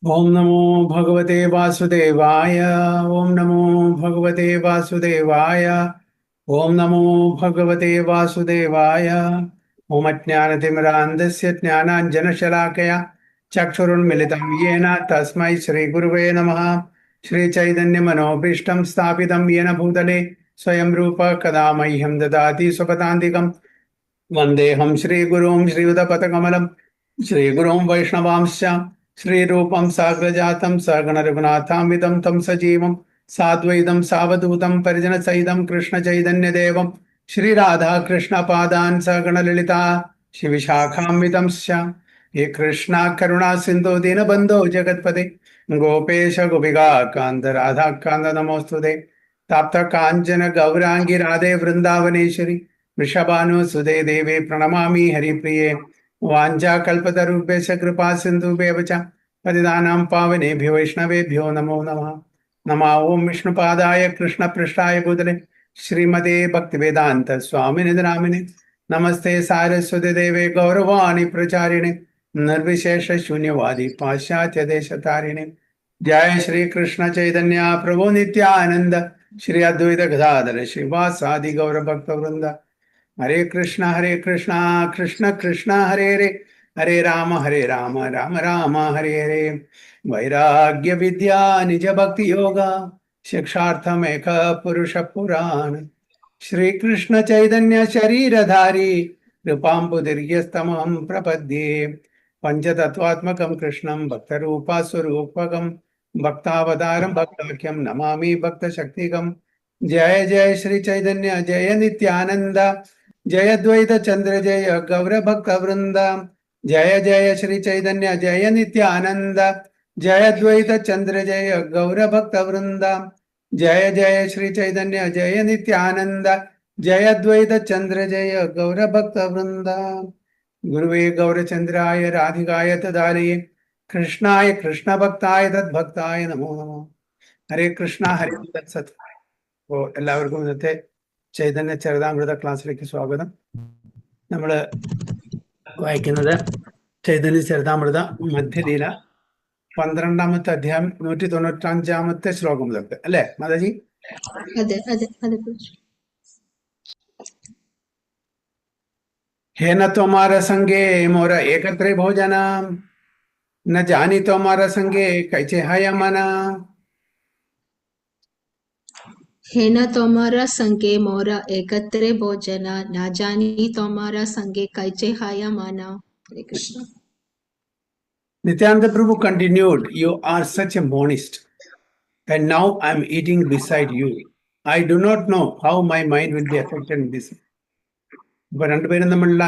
ओम नमो भगवते वासुदेवाय। ओम नमो भगवते वासुदेवाय। ओम नमो भगवते वासुदेवाय। ओम अज्ञानतिमिरान्धस्य ज्ञानाञ्जनशलाकया चक्षुरुन्मिलितं येन तस्मै श्रीगुरुवे नमः। श्रीचैतन्यमनोभीष्टं स्थापितं येन भूतले स्वयं रूप कदा मह्यं ददाति स्वपदान्तिकम्। वन्देऽहं श्रीगुरुं श्रीयुतपथकमलं श्रीगुरुं वैष्णवांश्च श्रीरूपं साग्रजातं सगणरघुनाथान्वितं तं सजीवं साद्वैतं सावधूतं परिजनसहितं कृष्णचैतन्यदेवं श्रीराधाकृष्णपादान् सगणललिता शिविशाखान्वितंश्च। हे कृष्णा करुणा सिन्धो दीनबन्धो जगत्पते गोपेश गोपिका कान्त राधाकान्त नमोऽस्तुते। ताप्त काञ्चन गौराङ्गी राधे वृन्दावनेश्वरी वृषभानुसुते देवे प्रणमामि हरिप्रिये। वाञ्छाकल्पतरुभ्यश्च कृपा सिन्धुभ्येव च पतितानां पावनेभ्यो वैष्णवेभ्यो नमो नमः। नमः ओं विष्णुपादाय कृष्णपृष्ठाय भूतले श्रीमते भक्तिवेदान्त स्वामिनिधि नामिने नमस्ते सारस्वती देवे गौरवाणी प्रचारिणे निर्विशेष शून्यवादी पाश्चात्य देशतारिणे। जय श्री कृष्ण चैतन्य प्रभु नित्यानंद श्री अद्वैत गदाधर श्रीवासादि गौर भक्त वृंद। हरे कृष्णा कृष्ण कृष्ण हरे हरे हरे राम राम राम हरे हरे। वैराग्य विद्या निज भक्ति योगा शिक्षार्थमेक पुरुष पुराण। श्री कृष्ण चैतन्य शरीरधारी कृपाम्बुदीर्घस्तमहं प्रपद्ये। पंचतत्वात्मकं कृष्णं भक्तरूपा स्वरूपकं भक्तावतारं भक्ताख्यं नमामि भक्तशक्तिकं। जय जय श्री चैतन्य जय नित्यानंद जय द्वैत चंद्र जय गौर भक्त वृंद। जय जय श्री चैतन्य जय नित्यानंद जय द्वैत चंद्र जय गौर भक्त वृंद। जय जय श्री चैतन्य जय नित्यानंद जय द्वैत चंद्र जय गौर भक्त वृंद। गुरुवे गौरचंद्राय राधिकाय तदालये कृष्णाय कृष्ण भक्ताय तद्भक्ताय नमो नमः। ഹരേ കൃഷ്ണ ഹരേ സത്. അപ്പോൾ എല്ലാവർക്കും ഇന്നത്തെ ചൈതന്യ ചരിതാമൃത ക്ലാസ്സിലേക്ക് സ്വാഗതം. നമ്മൾ വായിക്കുന്നത് ചൈതന്യ ചരിതാമൃത മധ്യലീല 12-ാമത്തെ അധ്യായം 195-ാമത്തെ ശ്ലോകം മുതൽ അല്ലേ മാതാജി? അതെ അതെ അതെ. ഹേ ന ത്വമാര സംഗേ മോര ഏകത്രേ ഭോജന ന ജാനി ത്വമാര സംഗേ കൈചേ ഹയമന. हे न तोमारा संगे मोरा एकत्रे भोजना ना जानी तोमारा संगे कैचे हाया माना. हरे Krishna. Nityananda Prabhu continued, you are such a monist, and now I am eating beside you. I do not know how my mind will be affected in this. ഇപ്പൊ രണ്ടുപേരും തമ്മിലുള്ള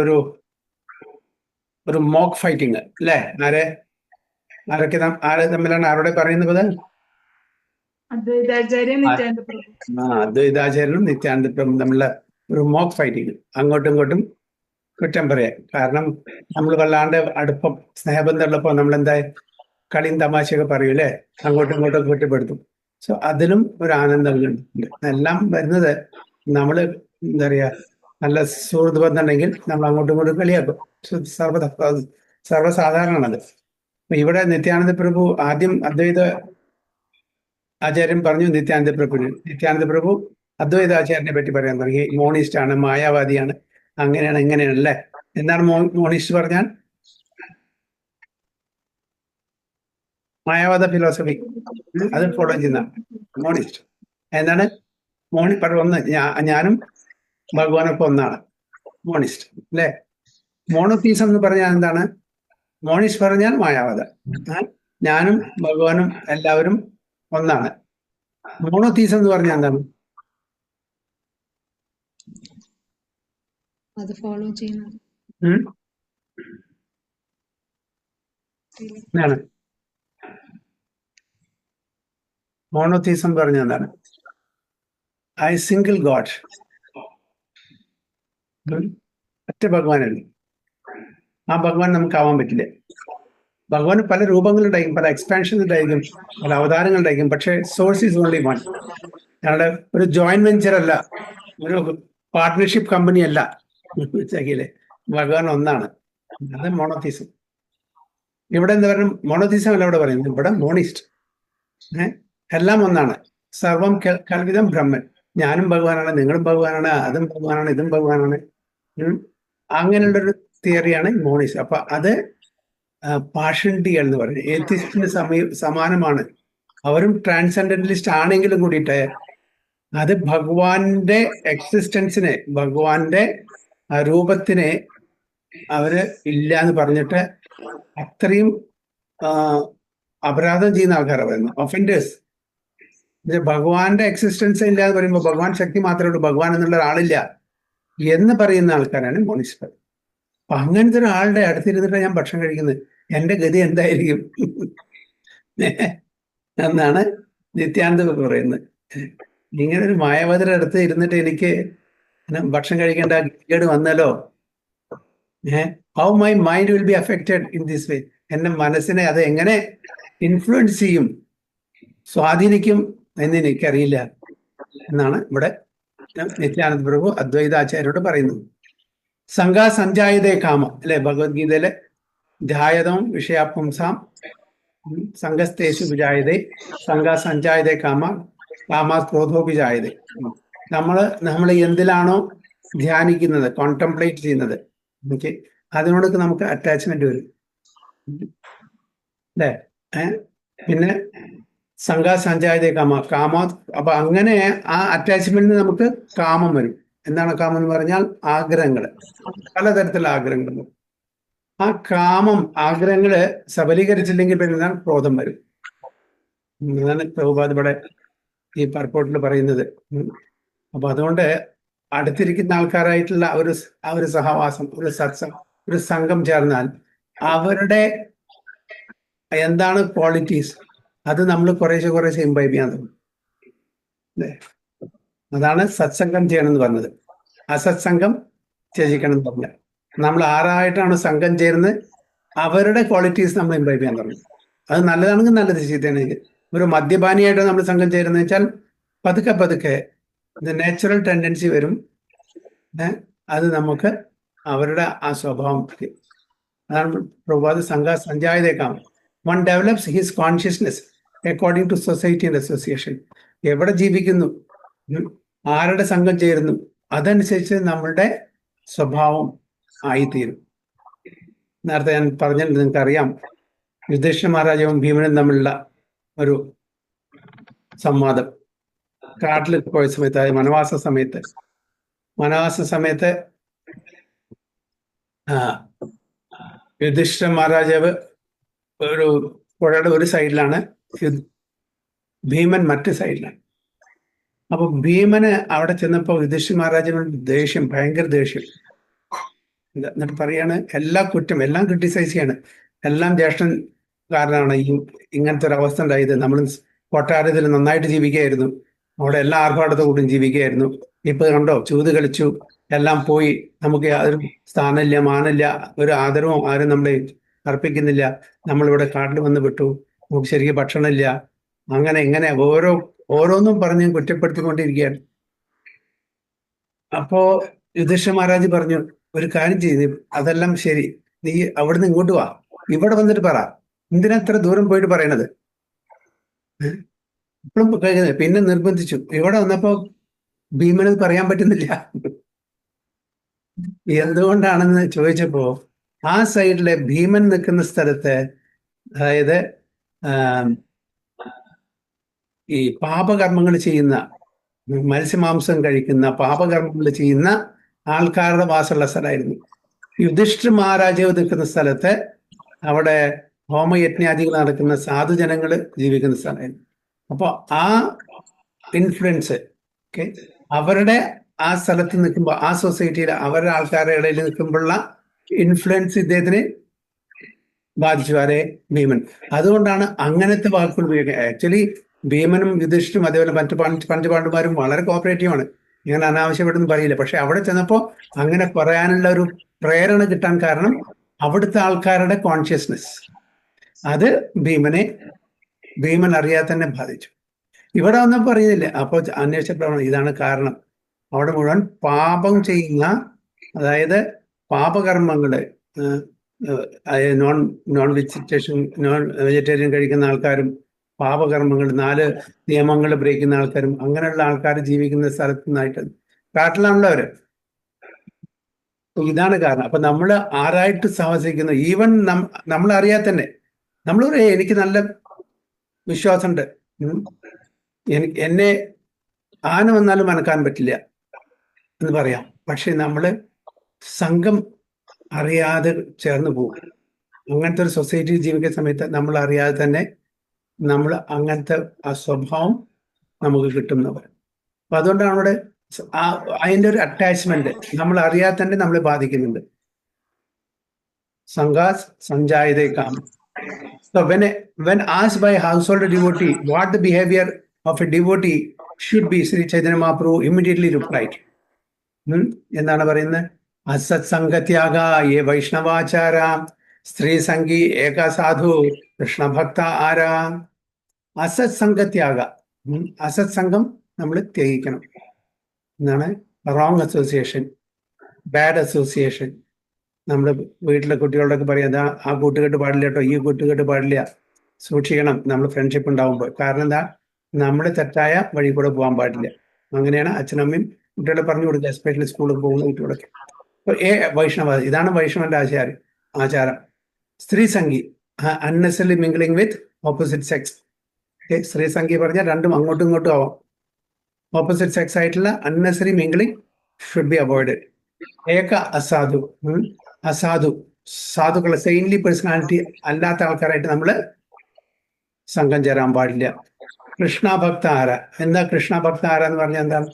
ഒരു ഒരു മോക്ക് ഫൈറ്റിംഗ് അല്ലേ? ആരെ തമ്മിലാണ് ആരോടെ പറയുന്നത്? അദ്വൈതാചാര്യനും നിത്യാനന്ദ പ്രഭു തമ്മിലുള്ള ഒരു മോക്ക് ഫൈറ്റിംഗ്, അങ്ങോട്ടും ഇങ്ങോട്ടും കുറ്റം പറയാം. കാരണം നമ്മൾ വല്ലാണ്ട് അടുപ്പം സ്നേഹബന്ധമുള്ളപ്പോ നമ്മൾ എന്താ കളിയും തമാശയൊക്കെ പറയൂലേ, അങ്ങോട്ടും ഇങ്ങോട്ടും കുറ്റപ്പെടുത്തും. സോ അതിലും ഒരു ആനന്ദം ഉണ്ട്. എല്ലാം വരുന്നത് നമ്മള് എന്താ പറയാ, നല്ല സുഹൃത്ത് ബന്ധം ഉണ്ടെങ്കിൽ നമ്മൾ അങ്ങോട്ടും ഇങ്ങോട്ടും കളിയാക്കും. സർവ്വസാധാരണമാണത്. ഇവിടെ നിത്യാനന്ദ പ്രഭു ആദ്യം അദ്വൈത ആചാര്യൻ പറഞ്ഞു നിത്യാനന്ദ പ്രഭു അദ്വൈത ആചാര്യനെ പറ്റി പറയാൻ തുടങ്ങി. മോണിസ്റ്റ് ആണ്, മായാവാദിയാണ്, അങ്ങനെയാണ് ഇങ്ങനെയാണ് അല്ലേ. എന്താണ് മോണിസ്റ്റ് പറഞ്ഞാൽ? മായാവാദ ഫിലോസഫി അത് ഫോളോ ചെയ്യുന്ന മോണിസ്റ്റ്. എന്താണ് ഒന്ന് ഞാനും ഭഗവാനൊക്കെ ഒന്നാണ് മോണിസ്റ്റ് അല്ലേ. മോണോത്തീസം എന്ന് പറഞ്ഞാൽ എന്താണ്? മോണിസ്റ്റ് പറഞ്ഞാൽ മായാവാദം. ഞാനും ഭഗവാനും എല്ലാവരും ഒന്നാണ്. മോണോത്തീസം എന്ന് പറഞ്ഞാൽ എന്താണ്? അത് ഫോളോ ചെയ്യണം. എന്താണ് മോണോത്തീസം പറഞ്ഞ എന്താണ്? ഐ സിംഗിൾ ഗോഡ്, ഒറ്റ ഭഗവാനല്ലേ. ആ ഭഗവാൻ നമുക്ക് ആവാൻ പറ്റില്ല. ഭഗവാന് പല രൂപങ്ങളുണ്ടായിരിക്കും, പല എക്സ്പാൻഷൻ ഉണ്ടായിരിക്കും, പല അവതാരങ്ങളുണ്ടായിരിക്കും. പക്ഷെ സോഴ്സ് ഈസ് ഓൺലി വൺ. ഞങ്ങളുടെ ഒരു ജോയിന്റ് വെഞ്ചർ അല്ല, ഒരു പാർട്ട്ണർഷിപ്പ് കമ്പനി അല്ല. ഭഗവാൻ ഒന്നാണ്. അത് മോണോത്തീസം. ഇവിടെ എന്താ പറയുക, മോണോതിസം അല്ല ഇവിടെ പറയുന്നത്, ഇവിടെ മോണിസ്റ്റ്. എല്ലാം ഒന്നാണ്. സർവം കൽവിതം ബ്രഹ്മൻ. ഞാനും ഭഗവാനാണ്, നിങ്ങളും ഭഗവാനാണ്, അതും ഭഗവാനാണ്, ഇതും ഭഗവാനാണ്. അങ്ങനെയുള്ളൊരു തിയറിയാണ് മോണിസ്റ്റ്. അപ്പൊ അത് പാഷൻഡികൾ എന്ന് പറയുന്നത് ഏത്തിസ്റ്റിന് സമാനമാണ്. അവരും ട്രാൻസെൻഡന്റലിസ്റ്റ് ആണെങ്കിലും കൂടിയിട്ട് അത് ഭഗവാന്റെ എക്സിസ്റ്റൻസിനെ, ഭഗവാന്റെ രൂപത്തിനെ അവര് ഇല്ല എന്ന് പറഞ്ഞിട്ട് അത്രയും അപരാധം ചെയ്യുന്ന ആൾക്കാരാണ് പറയുന്നത്, ഒഫൻഡേഴ്സ്. ഭഗവാന്റെ എക്സിസ്റ്റൻസ് ഇല്ല എന്ന് പറയുമ്പോൾ ഭഗവാൻ ശക്തി മാത്രമേ ഉള്ളൂ, ഭഗവാൻ എന്നുള്ള ഒരാളില്ല എന്ന് പറയുന്ന ആൾക്കാരാണ് മോണിസ്റ്റ്. അപ്പൊ അങ്ങനത്തെ ഒരാളുടെ അടുത്തിരുന്നിട്ട് ഞാൻ ഭക്ഷണം കഴിക്കുന്നത്, എന്റെ ഗതി എന്തായിരിക്കും എന്നാണ് നിത്യാനന്ദ പറയുന്നത്. ഇങ്ങനെ ഒരു മായാവതിയുടെ അടുത്ത് ഇരുന്നിട്ട് എനിക്ക് ഭക്ഷണം കഴിക്കേണ്ട ഗതികേട് വന്നല്ലോ. How my mind will be affected in this way. എന്റെ മനസ്സിനെ അത് എങ്ങനെ ഇൻഫ്ലുവൻസ് ചെയ്യും, സ്വാധീനിക്കും എന്ന് എനിക്കറിയില്ല എന്നാണ് ഇവിടെ നിത്യാനന്ദ പ്രഭു അദ്വൈതാചാര്യോട് പറയുന്നത്. സംഘാസഞ്ചായതേ കാമ അല്ലെ, ഭഗവത്ഗീതയിലെ ധ്യായതം വിഷയാപുംസാം സംഘസ്തേഷു വിജായതേ സംഘാസഞ്ചായതേ കാമ കാമാ ക്രോധോപി ജായതേ. നമ്മൾ എന്തിലാണോ ധ്യാനിക്കുന്നത്, കോൺടംപ്ലേറ്റ് ചെയ്യുന്നത്, ഓക്കെ, അതിനോടൊക്കെ നമുക്ക് അറ്റാച്ച്മെന്റ് വരും അല്ലേ. പിന്നെ സംഘാസഞ്ചായതേ കാമ. അപ്പൊ അങ്ങനെ ആ അറ്റാച്ച്മെന്റിന് നമുക്ക് കാമം വരും. എന്താണ് കാമം എന്ന് പറഞ്ഞാൽ ആഗ്രഹങ്ങൾ, പലതരത്തിലുള്ള ആഗ്രഹങ്ങൾ. ആ കാമം, ആഗ്രഹങ്ങള് സബലീകരിച്ചില്ലെങ്കിൽ പിന്നെ ക്രോധം വരും. അതാണ് പ്രഭുപാദ് ഇവിടെ ഈ പർപ്പോട്ടിൽ പറയുന്നത്. അപ്പൊ അതുകൊണ്ട് അടുത്തിരിക്കുന്ന ആൾക്കാരായിട്ടുള്ള ആ ഒരു സഹവാസം, ഒരു സംഘം ചേർന്നാൽ അവരുടെ എന്താണ് ക്വാളിറ്റീസ് അത് നമ്മൾ കുറേശ്ശെ ഇംബൈബ് ചെയ്യാൻ തുടങ്ങും. അതാണ് സത്സംഗം ചെയ്യണം എന്ന് പറഞ്ഞത്. അസത്സംഗം ത്യജിക്കണം എന്ന് പറഞ്ഞത്. നമ്മൾ ആരായിട്ടാണ് സംഘം ചേർന്ന് അവരുടെ ക്വാളിറ്റീസ് നമ്മൾ ഇംബൈബ് ചെയ്യാൻ തുടങ്ങും. അത് നല്ലതാണെങ്കിൽ നല്ലത്, ചീത്തയാണെങ്കിൽ. ഒരു മദ്യപാനിയായിട്ട് നമ്മൾ സംഘം ചേരുന്നത് വെച്ചാൽ പതുക്കെ നാച്ചുറൽ ടെൻഡൻസി വരും. അത് നമുക്ക് അവരുടെ ആ സ്വഭാവം. അതാണ് പ്രഭാത് സഞ്ചായതേക്കാം. One develops his consciousness according to society and association. എവിടെ ജീവിക്കുന്നു, ആരുടെ സംഘം ചേരുന്നു, അതനുസരിച്ച് നമ്മളുടെ സ്വഭാവം ആയിത്തീരും. നേരത്തെ ഞാൻ പറഞ്ഞത് നിങ്ങൾക്കറിയാം, യുധിഷ്ഠിര മഹാരാജാവും ഭീമനും തമ്മിലുള്ള ഒരു സംവാദം കാട്ടിൽ പോയ സമയത്ത്, വനവാസ സമയത്ത് യുധിഷ്ഠിര മഹാരാജാവ് ഒരു പുഴയുടെ ഒരു സൈഡിലാണ്, ഭീമൻ മറ്റു സൈഡിലാണ്. അപ്പൊ ഭീമന് അവിടെ ചെന്നപ്പോ യുധിഷ്ഠിര മഹാരാജാവിനോട് ദേഷ്യം, ഭയങ്കര ദേഷ്യം. എന്നിട്ട് പറയാണ് എല്ലാ കുറ്റം, എല്ലാം ക്രിട്ടിസൈസ് ചെയ്യാണ്, എല്ലാം ജ്യേഷ്ഠൻ കാരണമാണ് ഇങ്ങനത്തെ ഒരു അവസ്ഥ ഉണ്ടായത്. നമ്മൾ കൊട്ടാരത്തിൽ നന്നായിട്ട് ജീവിക്കുകയായിരുന്നു, അവിടെ എല്ലാ ആർഭാടത്തോടും ജീവിക്കുകയായിരുന്നു. ഇപ്പൊ കണ്ടോ, ചൂത് കളിച്ചു, എല്ലാം പോയി, നമുക്ക് യാതൊരു സ്ഥാനമില്ല, മാനില്ല, ഒരു ആദരവും ആരും നമ്മളെ അർപ്പിക്കുന്നില്ല. നമ്മളിവിടെ കാട്ടിൽ വന്ന് വിട്ടു, നമുക്ക് ശരിക്കും ഭക്ഷണമില്ല, അങ്ങനെ ഇങ്ങനെ ഓരോന്നും പറഞ്ഞ് കുറ്റപ്പെടുത്തിക്കൊണ്ടിരിക്കുകയാണ്. അപ്പോ യുധിഷ്ഠിര മഹാരാജ് പറഞ്ഞു, ഒരു കാര്യം ചെയ്ത്, അതെല്ലാം ശരി, നീ അവിടുന്ന് ഇങ്ങോട്ട് വാ, ഇവിടെ വന്നിട്ട് പറ, എന്തിനാ ഇത്ര ദൂരം പോയിട്ട് പറയണത്. ഇപ്പോഴും കഴിയുന്നില്ല. പിന്നെ നിർബന്ധിച്ചു. ഇവിടെ വന്നപ്പോ ഭീമന് പറയാൻ പറ്റുന്നില്ല. എന്തുകൊണ്ടാണെന്ന് ചോദിച്ചപ്പോ ആ സൈഡിലെ ഭീമൻ നിൽക്കുന്ന സ്ഥലത്ത്, അതായത് ഈ പാപകർമ്മങ്ങൾ ചെയ്യുന്ന, മത്സ്യമാംസം കഴിക്കുന്ന, പാപകർമ്മങ്ങൾ ചെയ്യുന്ന ആൾക്കാരുടെ വാസമുള്ള സ്ഥലമായിരുന്നു. യുധിഷ്ഠിര മഹാരാജാവ് നിൽക്കുന്ന സ്ഥലത്ത് അവിടെ ഹോമയജ്ഞാദികൾ നടക്കുന്ന സാധുജനങ്ങൾ ജീവിക്കുന്ന സ്ഥലമായിരുന്നു. അപ്പോൾ ആ ഇൻഫ്ലുവൻസ് അവരുടെ ആ സ്ഥലത്ത് നിൽക്കുമ്പോൾ, ആ സൊസൈറ്റിയിൽ അവരുടെ ആൾക്കാരുടെ ഇടയിൽ നിൽക്കുമ്പോഴുള്ള ഇൻഫ്ലുവൻസ് ഇദ്ദേഹത്തിന് ബാധിച്ചു, ആരെ, ഭീമൻ. അതുകൊണ്ടാണ് അങ്ങനത്തെ വാക്കുകൾ ഉപയോഗിക്കുക. ആക്ച്വലി ഭീമനും യുധിഷ്ഠിരും അതേപോലെ മറ്റു പഞ്ചപാണ്ഡവന്മാരും വളരെ കോപ്പറേറ്റീവാണ്, ഇങ്ങനെ അനാവശ്യപ്പെട്ടൊന്നും പറയില്ല. പക്ഷെ അവിടെ ചെന്നപ്പോൾ അങ്ങനെ പറയാനുള്ള ഒരു പ്രേരണ കിട്ടാൻ കാരണം അവിടുത്തെ ആൾക്കാരുടെ കോൺഷ്യസ്നെസ്, അത് ഭീമൻ അറിയാതെ തന്നെ ബാധിച്ചു. ഇവിടെ ഒന്നും പറയുന്നില്ല. അപ്പോൾ അന്വേഷിച്ചപ്പോഴാണ് ഇതാണ് കാരണം. അവിടെ മുഴുവൻ പാപം ചെയ്യുന്ന, അതായത് പാപകർമ്മങ്ങള്, നോൺ വെജിറ്റേറിയൻ കഴിക്കുന്ന ആൾക്കാരും പാപകർമ്മങ്ങൾ 4 നിയമങ്ങൾ ബ്രേക്ക് ചെയ്യുന്ന ആൾക്കാരും അങ്ങനെയുള്ള ആൾക്കാർ ജീവിക്കുന്ന സ്ഥലത്ത് നിന്നായിട്ട് കാട്ടിലാണല്ലോ അവര്. ഇതാണ് കാരണം. അപ്പൊ നമ്മൾ ആരായിട്ട് സഹവസിക്കുന്നു, ഈവൻ നമ്മൾ അറിയാതെ തന്നെ നമ്മൾ എനിക്ക് നല്ല വിശ്വാസമുണ്ട്, എന്നെ ആന വന്നാലും മനക്കാൻ പറ്റില്ല എന്ന് പറയാം. പക്ഷെ നമ്മള് സംഘം അറിയാതെ ചേർന്ന് പോകും. അങ്ങനത്തെ ഒരു സൊസൈറ്റിയിൽ ജീവിക്കുന്ന സമയത്ത് നമ്മൾ അറിയാതെ തന്നെ നമ്മൾ അങ്ങനത്തെ ആ സ്വഭാവം നമുക്ക് കിട്ടുന്നവർ. അപ്പൊ അതുകൊണ്ടാണ് അവിടെ അതിന്റെ ഒരു അറ്റാച്ച്മെന്റ് നമ്മൾ അറിയാതെ തന്നെ നമ്മളെ ബാധിക്കുന്നുണ്ട്. സംഘാസ് സഞ്ജായതേ കാം. So when asked by household devotee what the behavior of a devotee should be, Sri Chaitanya Mahaprabhu immediately replied. എന്താണ് പറയുന്നത്? അസത് സംഗത്യാഗ യേ വൈഷ്ണവാചാര സ്ത്രീ സംഗി ഏക സാധു കൃഷ്ണഭക്ത ആരാ. അസത് സംഗത്യാഗ, അസത് സംഘം നമ്മൾ ത്യജിക്കണം എന്നാണ്. Wrong association, bad association. നമ്മുടെ വീട്ടിലെ കുട്ടികളോടൊക്കെ പറയാം, ആ കൂട്ടുകെട്ട് പാടില്ല കേട്ടോ, ഈ കൂട്ടുകെട്ട് പാടില്ല, സൂക്ഷിക്കണം നമ്മൾ ഫ്രണ്ട്ഷിപ്പ് ഉണ്ടാവുമ്പോൾ. കാരണം എന്താ, നമ്മൾ തെറ്റായ വഴി കൂടെ പോകാൻ പാടില്ല. അങ്ങനെയാണ് അച്ഛനമ്മയും കുട്ടികളെ പറഞ്ഞു കൊടുക്കുക, എസ്പെഷ്യലി സ്കൂളിൽ പോകുന്ന കുട്ടികളൊക്കെ. അപ്പൊ വൈഷ്ണവ, ഇതാണ് വൈഷ്ണവന്റെ ആചാരം. സ്ത്രീ സംഗി, അൺനെസറി മിംഗ്ലിംഗ് വിത്ത് ഓപ്പോസിറ്റ് സെക്സ്. സ്ത്രീ സംഗി പറഞ്ഞാൽ രണ്ടും അങ്ങോട്ടും ഇങ്ങോട്ടും ആവാം. ഓപ്പോസിറ്റ് സെക്സ് ആയിട്ടുള്ള unnecessary mingling should be avoided. ഏക അസാധു, സാധുക്കളെ സെയിൻലി പേഴ്സണാലിറ്റി അല്ലാത്ത ആൾക്കാരായിട്ട് നമ്മൾ സംഘം ചേരാൻ പാടില്ല. കൃഷ്ണഭക്ത ആര. എന്താ കൃഷ്ണഭക്ത ആര എന്ന് പറഞ്ഞാൽ എന്താണ്?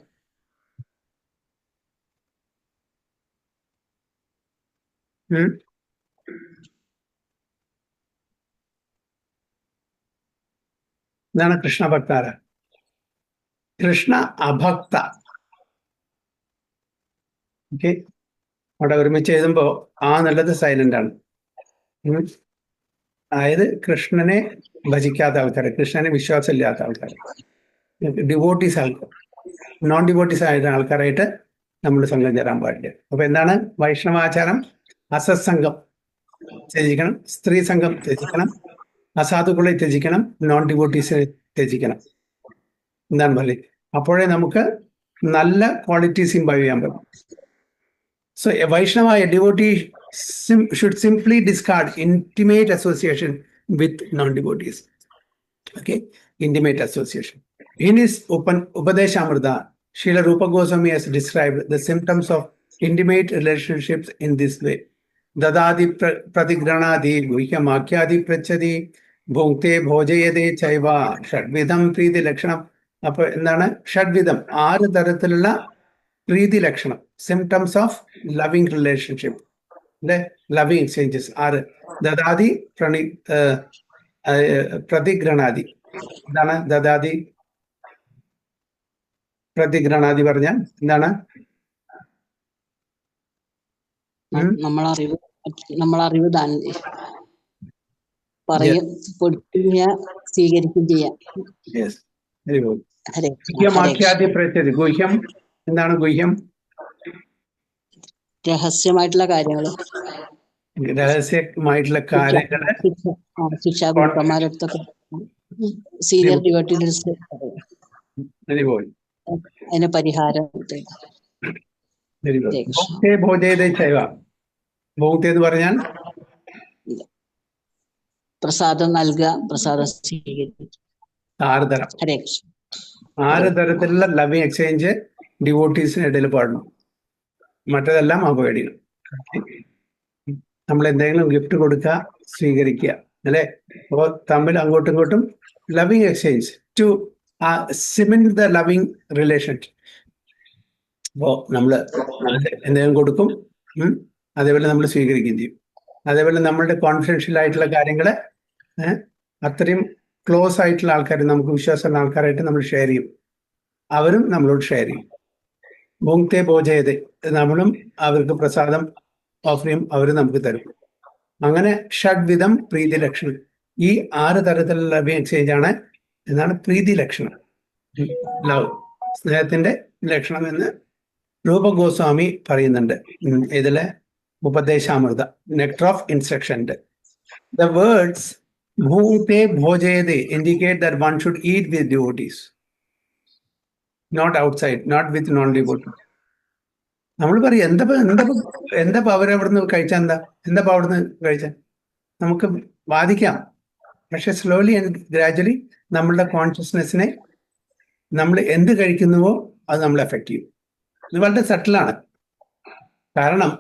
എന്താണ് കൃഷ്ണഭക്ത ആര? കൃഷ്ണ അഭക്ത. ഓക്കെ, അവിടെ ഒരുമിച്ച് എഴുതുമ്പോൾ ആ നല്ലത് സൈലന്റ് ആണ്. അതായത് കൃഷ്ണനെ ഭജിക്കാത്ത ആൾക്കാർ, കൃഷ്ണനെ വിശ്വാസമില്ലാത്ത ആൾക്കാർ, ഡിവോട്ടീസ് ആൾക്കാർ, നോൺ ഡിവോട്ടീസ് ആയിട്ട് ആൾക്കാരായിട്ട് നമ്മൾ സംഘം ചേരാൻ പാടില്ല. അപ്പൊ എന്താണ് വൈഷ്ണവാചാരം? അസത്സംഗം ത്യജിക്കണം, സ്ത്രീ സംഘം ത്യജിക്കണം, അസാധുക്കളെ ത്യജിക്കണം, നോൺ ഡിവോട്ടീസിനെ ത്യജിക്കണം. എന്താണ് പറയുക? അപ്പോഴേ നമുക്ക് നല്ല ക്വാളിറ്റീസ് ഇംബൈവ് ചെയ്യാൻ പറ്റും. So a Vaishnava, a devotee should simply discard intimate association with non-devotees. Okay, intimate association. In his Upadeshamrita, Srila Rupa Goswami has described the symptoms of intimate relationships in this way. Dadadi pratigranadi guhyamakhyadi prachadi bhukte bhojayade chaiva ഷഡ്വിധം പ്രീതി ലക്ഷണം. അപ്പൊ എന്താണ് ഷഡ്വിധം? 6 തരത്തിലുള്ള പ്രീതി ലക്ഷണം, symptoms of loving relationship, loving exchanges 6. ദദാതി പ്രതിഗ്രണാദി. എന്താണ് ദദാതി പ്രതിഗ്രണാദി പറഞ്ഞാൽ എന്താണ്? നമ്മളറിവ് ദാനം പറയും, സ്വീകരിക്കുകയും ചെയ്യാം. ഗുഹ്യമാഖ്യാതി പ്രത്യതി. ഗുഹ്യം എന്താണ്? ഗുഹ്യം രഹസ്യമായിട്ടുള്ള കാര്യങ്ങൾ, രഹസ്യമായിട്ടുള്ള കാര്യങ്ങള് ശിക്ഷാഗുരുക്കന്മാരടുത്തൊക്കെ സീനിയർ ഡിവോട്ടീസ് അതിന് പരിഹാരം. ഭോക്തേ എന്ന് പറഞ്ഞാൽ പ്രസാദം നൽകുക, പ്രസാദം സ്വീകരിക്കുക. 6 തരം. ഹരേ കൃഷ്ണ. 6 തരത്തിലുള്ള ലവിങ് എക്സ്ചേഞ്ച് ഡിവോട്ടീസിന് ഇടയിൽ പാടണം. മറ്റതെല്ലാം അവോയ്ഡ് ചെയ്യണം. നമ്മൾ എന്തെങ്കിലും ഗിഫ്റ്റ് കൊടുക്കുക, സ്വീകരിക്കുക, അല്ലെ? അപ്പോൾ തമ്മിൽ അങ്ങോട്ടും ഇങ്ങോട്ടും loving exchange to cement the loving relation. അപ്പോൾ നമ്മൾ എന്തെങ്കിലും കൊടുക്കും, അതേപോലെ നമ്മൾ സ്വീകരിക്കുകയും ചെയ്യും. അതേപോലെ നമ്മളുടെ കോൺഫിഡൻഷ്യൽ ആയിട്ടുള്ള കാര്യങ്ങള് അത്രയും ക്ലോസ് ആയിട്ടുള്ള ആൾക്കാർ, നമുക്ക് വിശ്വാസമുള്ള ആൾക്കാരായിട്ട് നമ്മൾ ഷെയർ ചെയ്യും, അവരും നമ്മളോട് ഷെയർ ചെയ്യും. ഭൂങ്ക്തേ ഭോജയതേ, നമ്മളും അവർക്ക് പ്രസാദം ഓഫർ ചെയ്യും, അവർ നമുക്ക് തരും. അങ്ങനെ ഷഡ്വിധം പ്രീതി ലക്ഷണം. ഈ 6 തരത്തിലുള്ള ലവ് എക്സ്ചേഞ്ച് ആണ് എന്നാണ് പ്രീതി ലക്ഷണം, ലവ്, സ്നേഹത്തിന്റെ ലക്ഷണം എന്ന് രൂപ ഗോസ്വാമി പറയുന്നുണ്ട്. ഇതിലെ Upadeshamrita, nectar of instruction. The words bhute bhojede indicate that one should eat with devotees, not outside, not with non-devotees. നമ്മൾ പറയും എന്താ അവരവിടുന്ന് കഴിച്ചാൽ എന്താ അവിടുന്ന് കഴിച്ചാൽ നമുക്ക് ബാധിക്കാം. പക്ഷെ സ്ലോലി ആൻഡ് ഗ്രാജുവലി നമ്മളുടെ കോൺഷ്യസ്നെസ്സിനെ നമ്മൾ എന്ത് കഴിക്കുന്നുവോ അത് നമ്മളെ എഫക്റ്റ് ചെയ്യും. ഇത് വളരെ സട്ടിലാണ്. കാരണം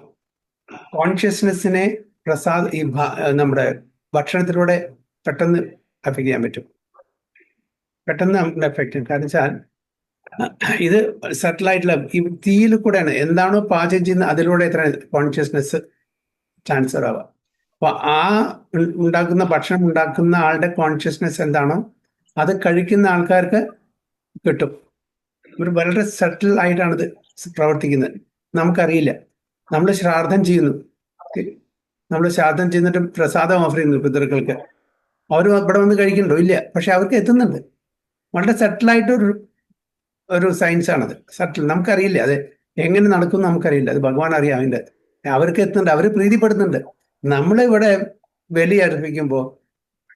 കോൺഷ്യസ്നെസ്സിനെ നമ്മുടെ ഭക്ഷണത്തിലൂടെ പെട്ടെന്ന് എഫക്റ്റ് ചെയ്യാൻ പറ്റും. പെട്ടെന്ന് നമ്മുടെ എഫക്റ്റ് ചെയ്യും. കാരണം വെച്ചാൽ ഇത് സട്ടിലായിട്ടുള്ള ഈ തീയിൽ കൂടെയാണ് എന്താണോ പാചകം ചെയ്യുന്നത് അതിലൂടെ എത്ര കോൺഷ്യസ്നെസ് ട്രാൻസ്ഫർ ആവുക. അപ്പൊ ആ ഭക്ഷണം ഉണ്ടാക്കുന്ന ആളുടെ കോൺഷ്യസ്നെസ് എന്താണോ അത് കഴിക്കുന്ന ആൾക്കാർക്ക് കിട്ടും. ഒരു വളരെ സട്ടിൽ ആയിട്ടാണ് ഇത് പ്രവർത്തിക്കുന്നത്. നമുക്കറിയില്ല. നമ്മൾ ശ്രാദ്ധം ചെയ്യുന്നു, നമ്മൾ ശ്രാദ്ധം ചെയ്യുന്നിട്ട് പ്രസാദം ഓഫർ ചെയ്യുന്നു പിതൃക്കൾക്ക്. അവർ ഇവിടെ വന്ന് കഴിക്കണ്ടോ? ഇല്ല. പക്ഷെ അവർക്ക് എത്തുന്നുണ്ട്. വളരെ സട്ടിലായിട്ടൊരു സയൻസ് ആണത്. സട്ടിൽ നമുക്കറിയില്ല അത് എങ്ങനെ നടക്കും, നമുക്കറിയില്ല. അത് ഭഗവാൻ അറിയാം. അതിൻ്റെ അവർക്ക് എത്തുന്നുണ്ട്, അവർ പ്രീതിപ്പെടുത്തുന്നുണ്ട്. നമ്മളിവിടെ ബലി അർപ്പിക്കുമ്പോൾ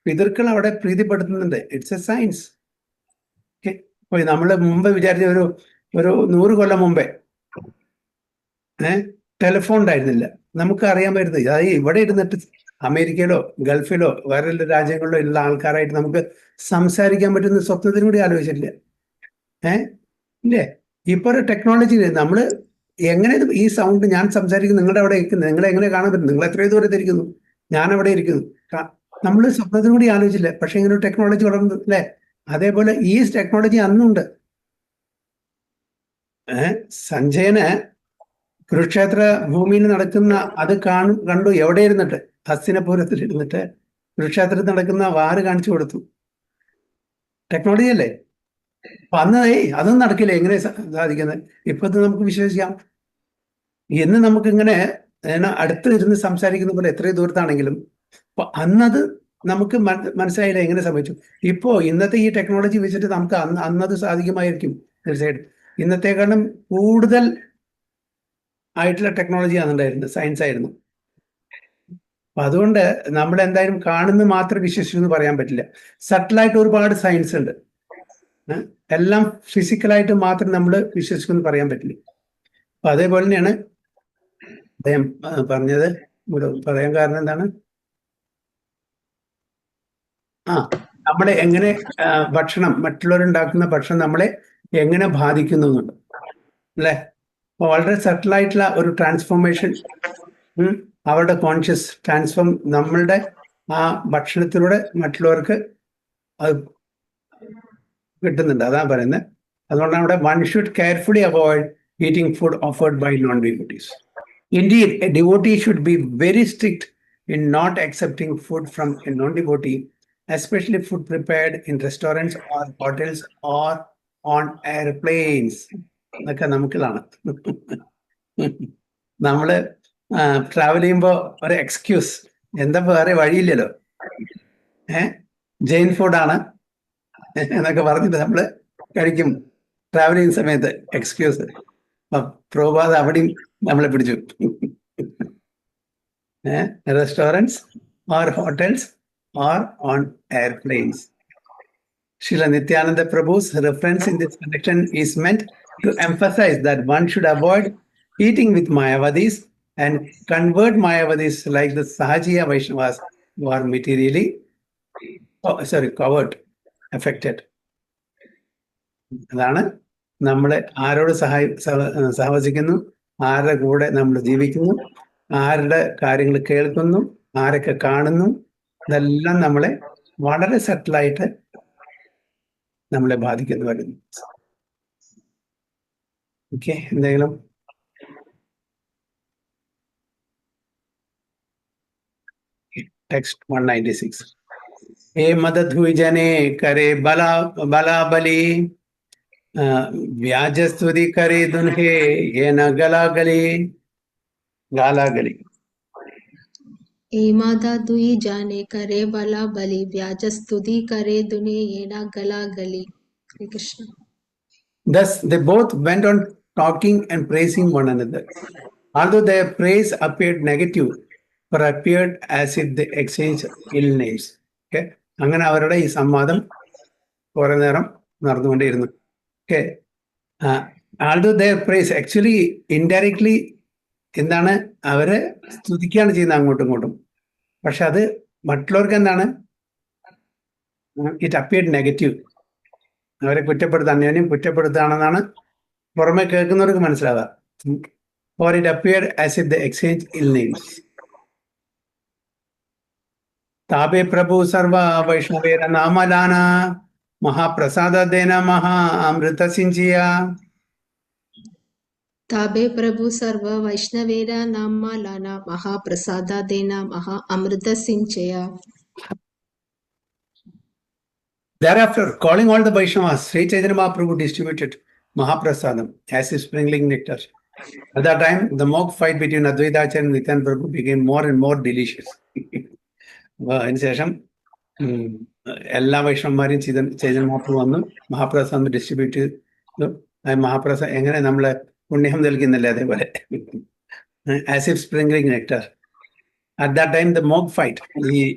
പിതൃക്കൾ അവിടെ പ്രീതിപ്പെടുത്തുന്നുണ്ട്. It's a science. ഓക്കെ, നമ്മൾ മുമ്പ് വിചാരിച്ച ഒരു 100 കൊല്ലം മുമ്പേ ടെലിഫോൺ ഉണ്ടായിരുന്നില്ല. നമുക്ക് അറിയാൻ പറ്റുന്നത് അതായത് ഇവിടെ ഇരുന്നിട്ട് അമേരിക്കയിലോ ഗൾഫിലോ വേറെ രാജ്യങ്ങളിലോ ഉള്ള ആൾക്കാരായിട്ട് നമുക്ക് സംസാരിക്കാൻ പറ്റുന്ന സ്വപ്നത്തിനും കൂടി ആലോചിച്ചിട്ടില്ല. ഇല്ലേ? ഇപ്പൊ ഒരു ടെക്നോളജി നമ്മൾ എങ്ങനെ ഈ സൗണ്ട് ഞാൻ സംസാരിക്കുന്നു നിങ്ങളുടെ അവിടെ ഇരിക്കുന്നു, നിങ്ങളെ എങ്ങനെ കാണാൻ പറ്റും? നിങ്ങൾ എത്രയോ ദൂരത്തിരിക്കുന്നു, ഞാൻ അവിടെ ഇരിക്കുന്നു. നമ്മൾ സ്വപ്നത്തിനും കൂടി ആലോചിച്ചില്ല. പക്ഷെ ഇങ്ങനെ ഒരു ടെക്നോളജി വളർന്നു അല്ലേ? അതേപോലെ ഈ ടെക്നോളജി അന്നുണ്ട്. സഞ്ജയന് കുരുക്ഷേത്ര ഭൂമിയിൽ നടക്കുന്ന അത് കണ്ടു. എവിടെ ഇരുന്നിട്ട്? ഹസ്തിനപുരത്തിൽ ഇരുന്നിട്ട് കുരുക്ഷേത്രത്തിൽ നടക്കുന്ന വാറ് കാണിച്ചു കൊടുത്തു. ടെക്നോളജി അല്ലേ? അപ്പൊ അന്ന് അതൊന്നും നടക്കില്ല. എങ്ങനെ സാധിക്കുന്നത്? ഇപ്പൊ നമുക്ക് വിശ്വസിക്കാം. ഇന്ന് നമുക്കിങ്ങനെ അടുത്ത് ഇരുന്ന് സംസാരിക്കുന്ന പോലെ എത്രയും ദൂരത്താണെങ്കിലും അപ്പൊ അന്നത് നമുക്ക് മനസ്സിലായില്ല എങ്ങനെ സംഭവിച്ചു. ഇപ്പോ ഇന്നത്തെ ഈ ടെക്നോളജി വെച്ചിട്ട് നമുക്ക് അന്നത് സാധിക്കുമായിരിക്കും. തീർച്ചയായിട്ടും ഇന്നത്തെക്കാളും കൂടുതൽ ആയിട്ടുള്ള ടെക്നോളജിയാണ് ഉണ്ടായിരുന്നത്, സയൻസ് ആയിരുന്നു. അപ്പൊ അതുകൊണ്ട് നമ്മൾ എന്തായാലും കാണുന്നത് മാത്രം വിശ്വസിച്ചു എന്ന് പറയാൻ പറ്റില്ല. സട്ടിലായിട്ട് ഒരുപാട് സയൻസ് ഉണ്ട്. എല്ലാം ഫിസിക്കലായിട്ട് മാത്രം നമ്മൾ വിശ്വസിക്കുമെന്ന് പറയാൻ പറ്റില്ല. അപ്പൊ അതേപോലെ തന്നെയാണ് അദ്ദേഹം പറഞ്ഞത്. പറയാൻ കാരണം എന്താണ്? നമ്മളെ എങ്ങനെ ഭക്ഷണം, മറ്റുള്ളവരുണ്ടാക്കുന്ന ഭക്ഷണം നമ്മളെ എങ്ങനെ ബാധിക്കുന്നുണ്ട് അല്ലെ? അപ്പൊ വളരെ സട്ടിലായിട്ടുള്ള ഒരു ട്രാൻസ്ഫോർമേഷൻ അവരുടെ കോൺഷ്യസ് ട്രാൻസ്ഫോം നമ്മളുടെ ആ ഭക്ഷണത്തിലൂടെ മറ്റുള്ളവർക്ക് അത് കിട്ടുന്നുണ്ട്. അതാണ് പറയുന്നത്. അതുകൊണ്ടാണ് അവിടെ one should carefully avoid eating food offered by non devotees. Indeed, a devotee should be very strict in not accepting food from a non-devotee, especially food prepared in restaurants or hotels or on airplanes. എന്നൊക്കെ നമുക്കിതാണ്. നമ്മള് travel ചെയ്യുമ്പോൾ ഒരു excuse, എന്താ വേറെ വഴിയില്ലല്ലോ, ജെയിൻ ഫുഡാണ് എന്നൊക്കെ പറഞ്ഞിട്ട് നമ്മള് കഴിക്കും ട്രാവൽ ചെയ്യുന്ന സമയത്ത്. എക്സ്ക്യൂസ്. പ്രഭുപാദ് അവിടെയും നമ്മളെ പിടിച്ചു. Restaurants or hotels or on airplanes. Srila Nityananda Prabhu's reference in this connection is meant to emphasize that one should avoid eating with Mayavadis and convert Mayavadis like the Sahajiya Vaishnavas who are materially covered, affected. അതാണ് നമ്മൾ ആരോട് സഹവസിക്കുന്നു, ആരുടെ കൂടെ നമ്മൾ ജീവിക്കുന്നു, ആരുടെ കാര്യങ്ങൾ കേൾക്കുന്നു, ആരൊക്കെ കാണുന്നു, ഇതെല്ലാം നമ്മളെ വളരെ സട്ടിലായിട്ട് നമ്മളെ ബാധിക്കുന്നു വരുന്നു. ഓക്കെ, എന്തെങ്കിലും ടെക്സ്റ്റ് 196. ഹേ മദധ്വിജനെ കരേ ബലാബലി വ്യാജസ്തുതി കരേ ദുൻഹേ യേന ഗലാഗലി. एमादा दुई जाने करे बला बलि व्याज स्तुति करे दुने येना गला गली. Hare Krishna. Thus they both went on talking and praising one another. Although their praise appeared negative, or appeared as if they exchanged ill names. Okay, അങ്ങനെ അവരുടെ ഈ സംവാദം കുറെ നേരം നടന്നുകൊണ്ടേയിരുന്നു. Okay, although their praise actually indirectly എന്താണ് അവരെ സ്തുതിക്കുകയാണ് ചെയ്യുന്നത് അങ്ങോട്ടും ഇങ്ങോട്ടും. പക്ഷെ അത് മറ്റുള്ളവർക്ക് എന്താണ്, ഇറ്റ് അപ്പിയർഡ് നെഗറ്റീവ്. അവരെ കുറ്റപ്പെടുത്താൻ, അന്യോന്യം കുറ്റപ്പെടുത്താണെന്നാണ് പുറമെ കേൾക്കുന്നവർക്ക് മനസ്സിലാവുക. Or it appeared as if they exchanged ill names. ताबे प्रभु सर्व वैष्णवेर नामलाना महाप्रसाद देना महा अमृत सिंचिया. ताबे प्रभु सर्व वैष्णवेरा नामा लाना महाप्रसादा देना महा अमृत सिंचया. Thereafter, calling all the Vaishnavas, Sri Chaitanya Mahaprabhu distributed Mahaprasadam as his sprinkling nectar. At that time, the mock fight between Advaita Acharya and Nityananda Prabhu became more and more delicious. അതിനുശേഷം എല്ലാ വൈഷ്ണവന്മാരും ചൈതന്യ മഹാപ്രഭു വന്നു മഹാപ്രസാദം distribute ചെയ്തു. മഹാപ്രസാദം എങ്ങനെ നമ്മളെ പുണ്യം നൽകുന്നില്ലേ, അതേപോലെ as if sprinkling nectar. At that time the mock fight,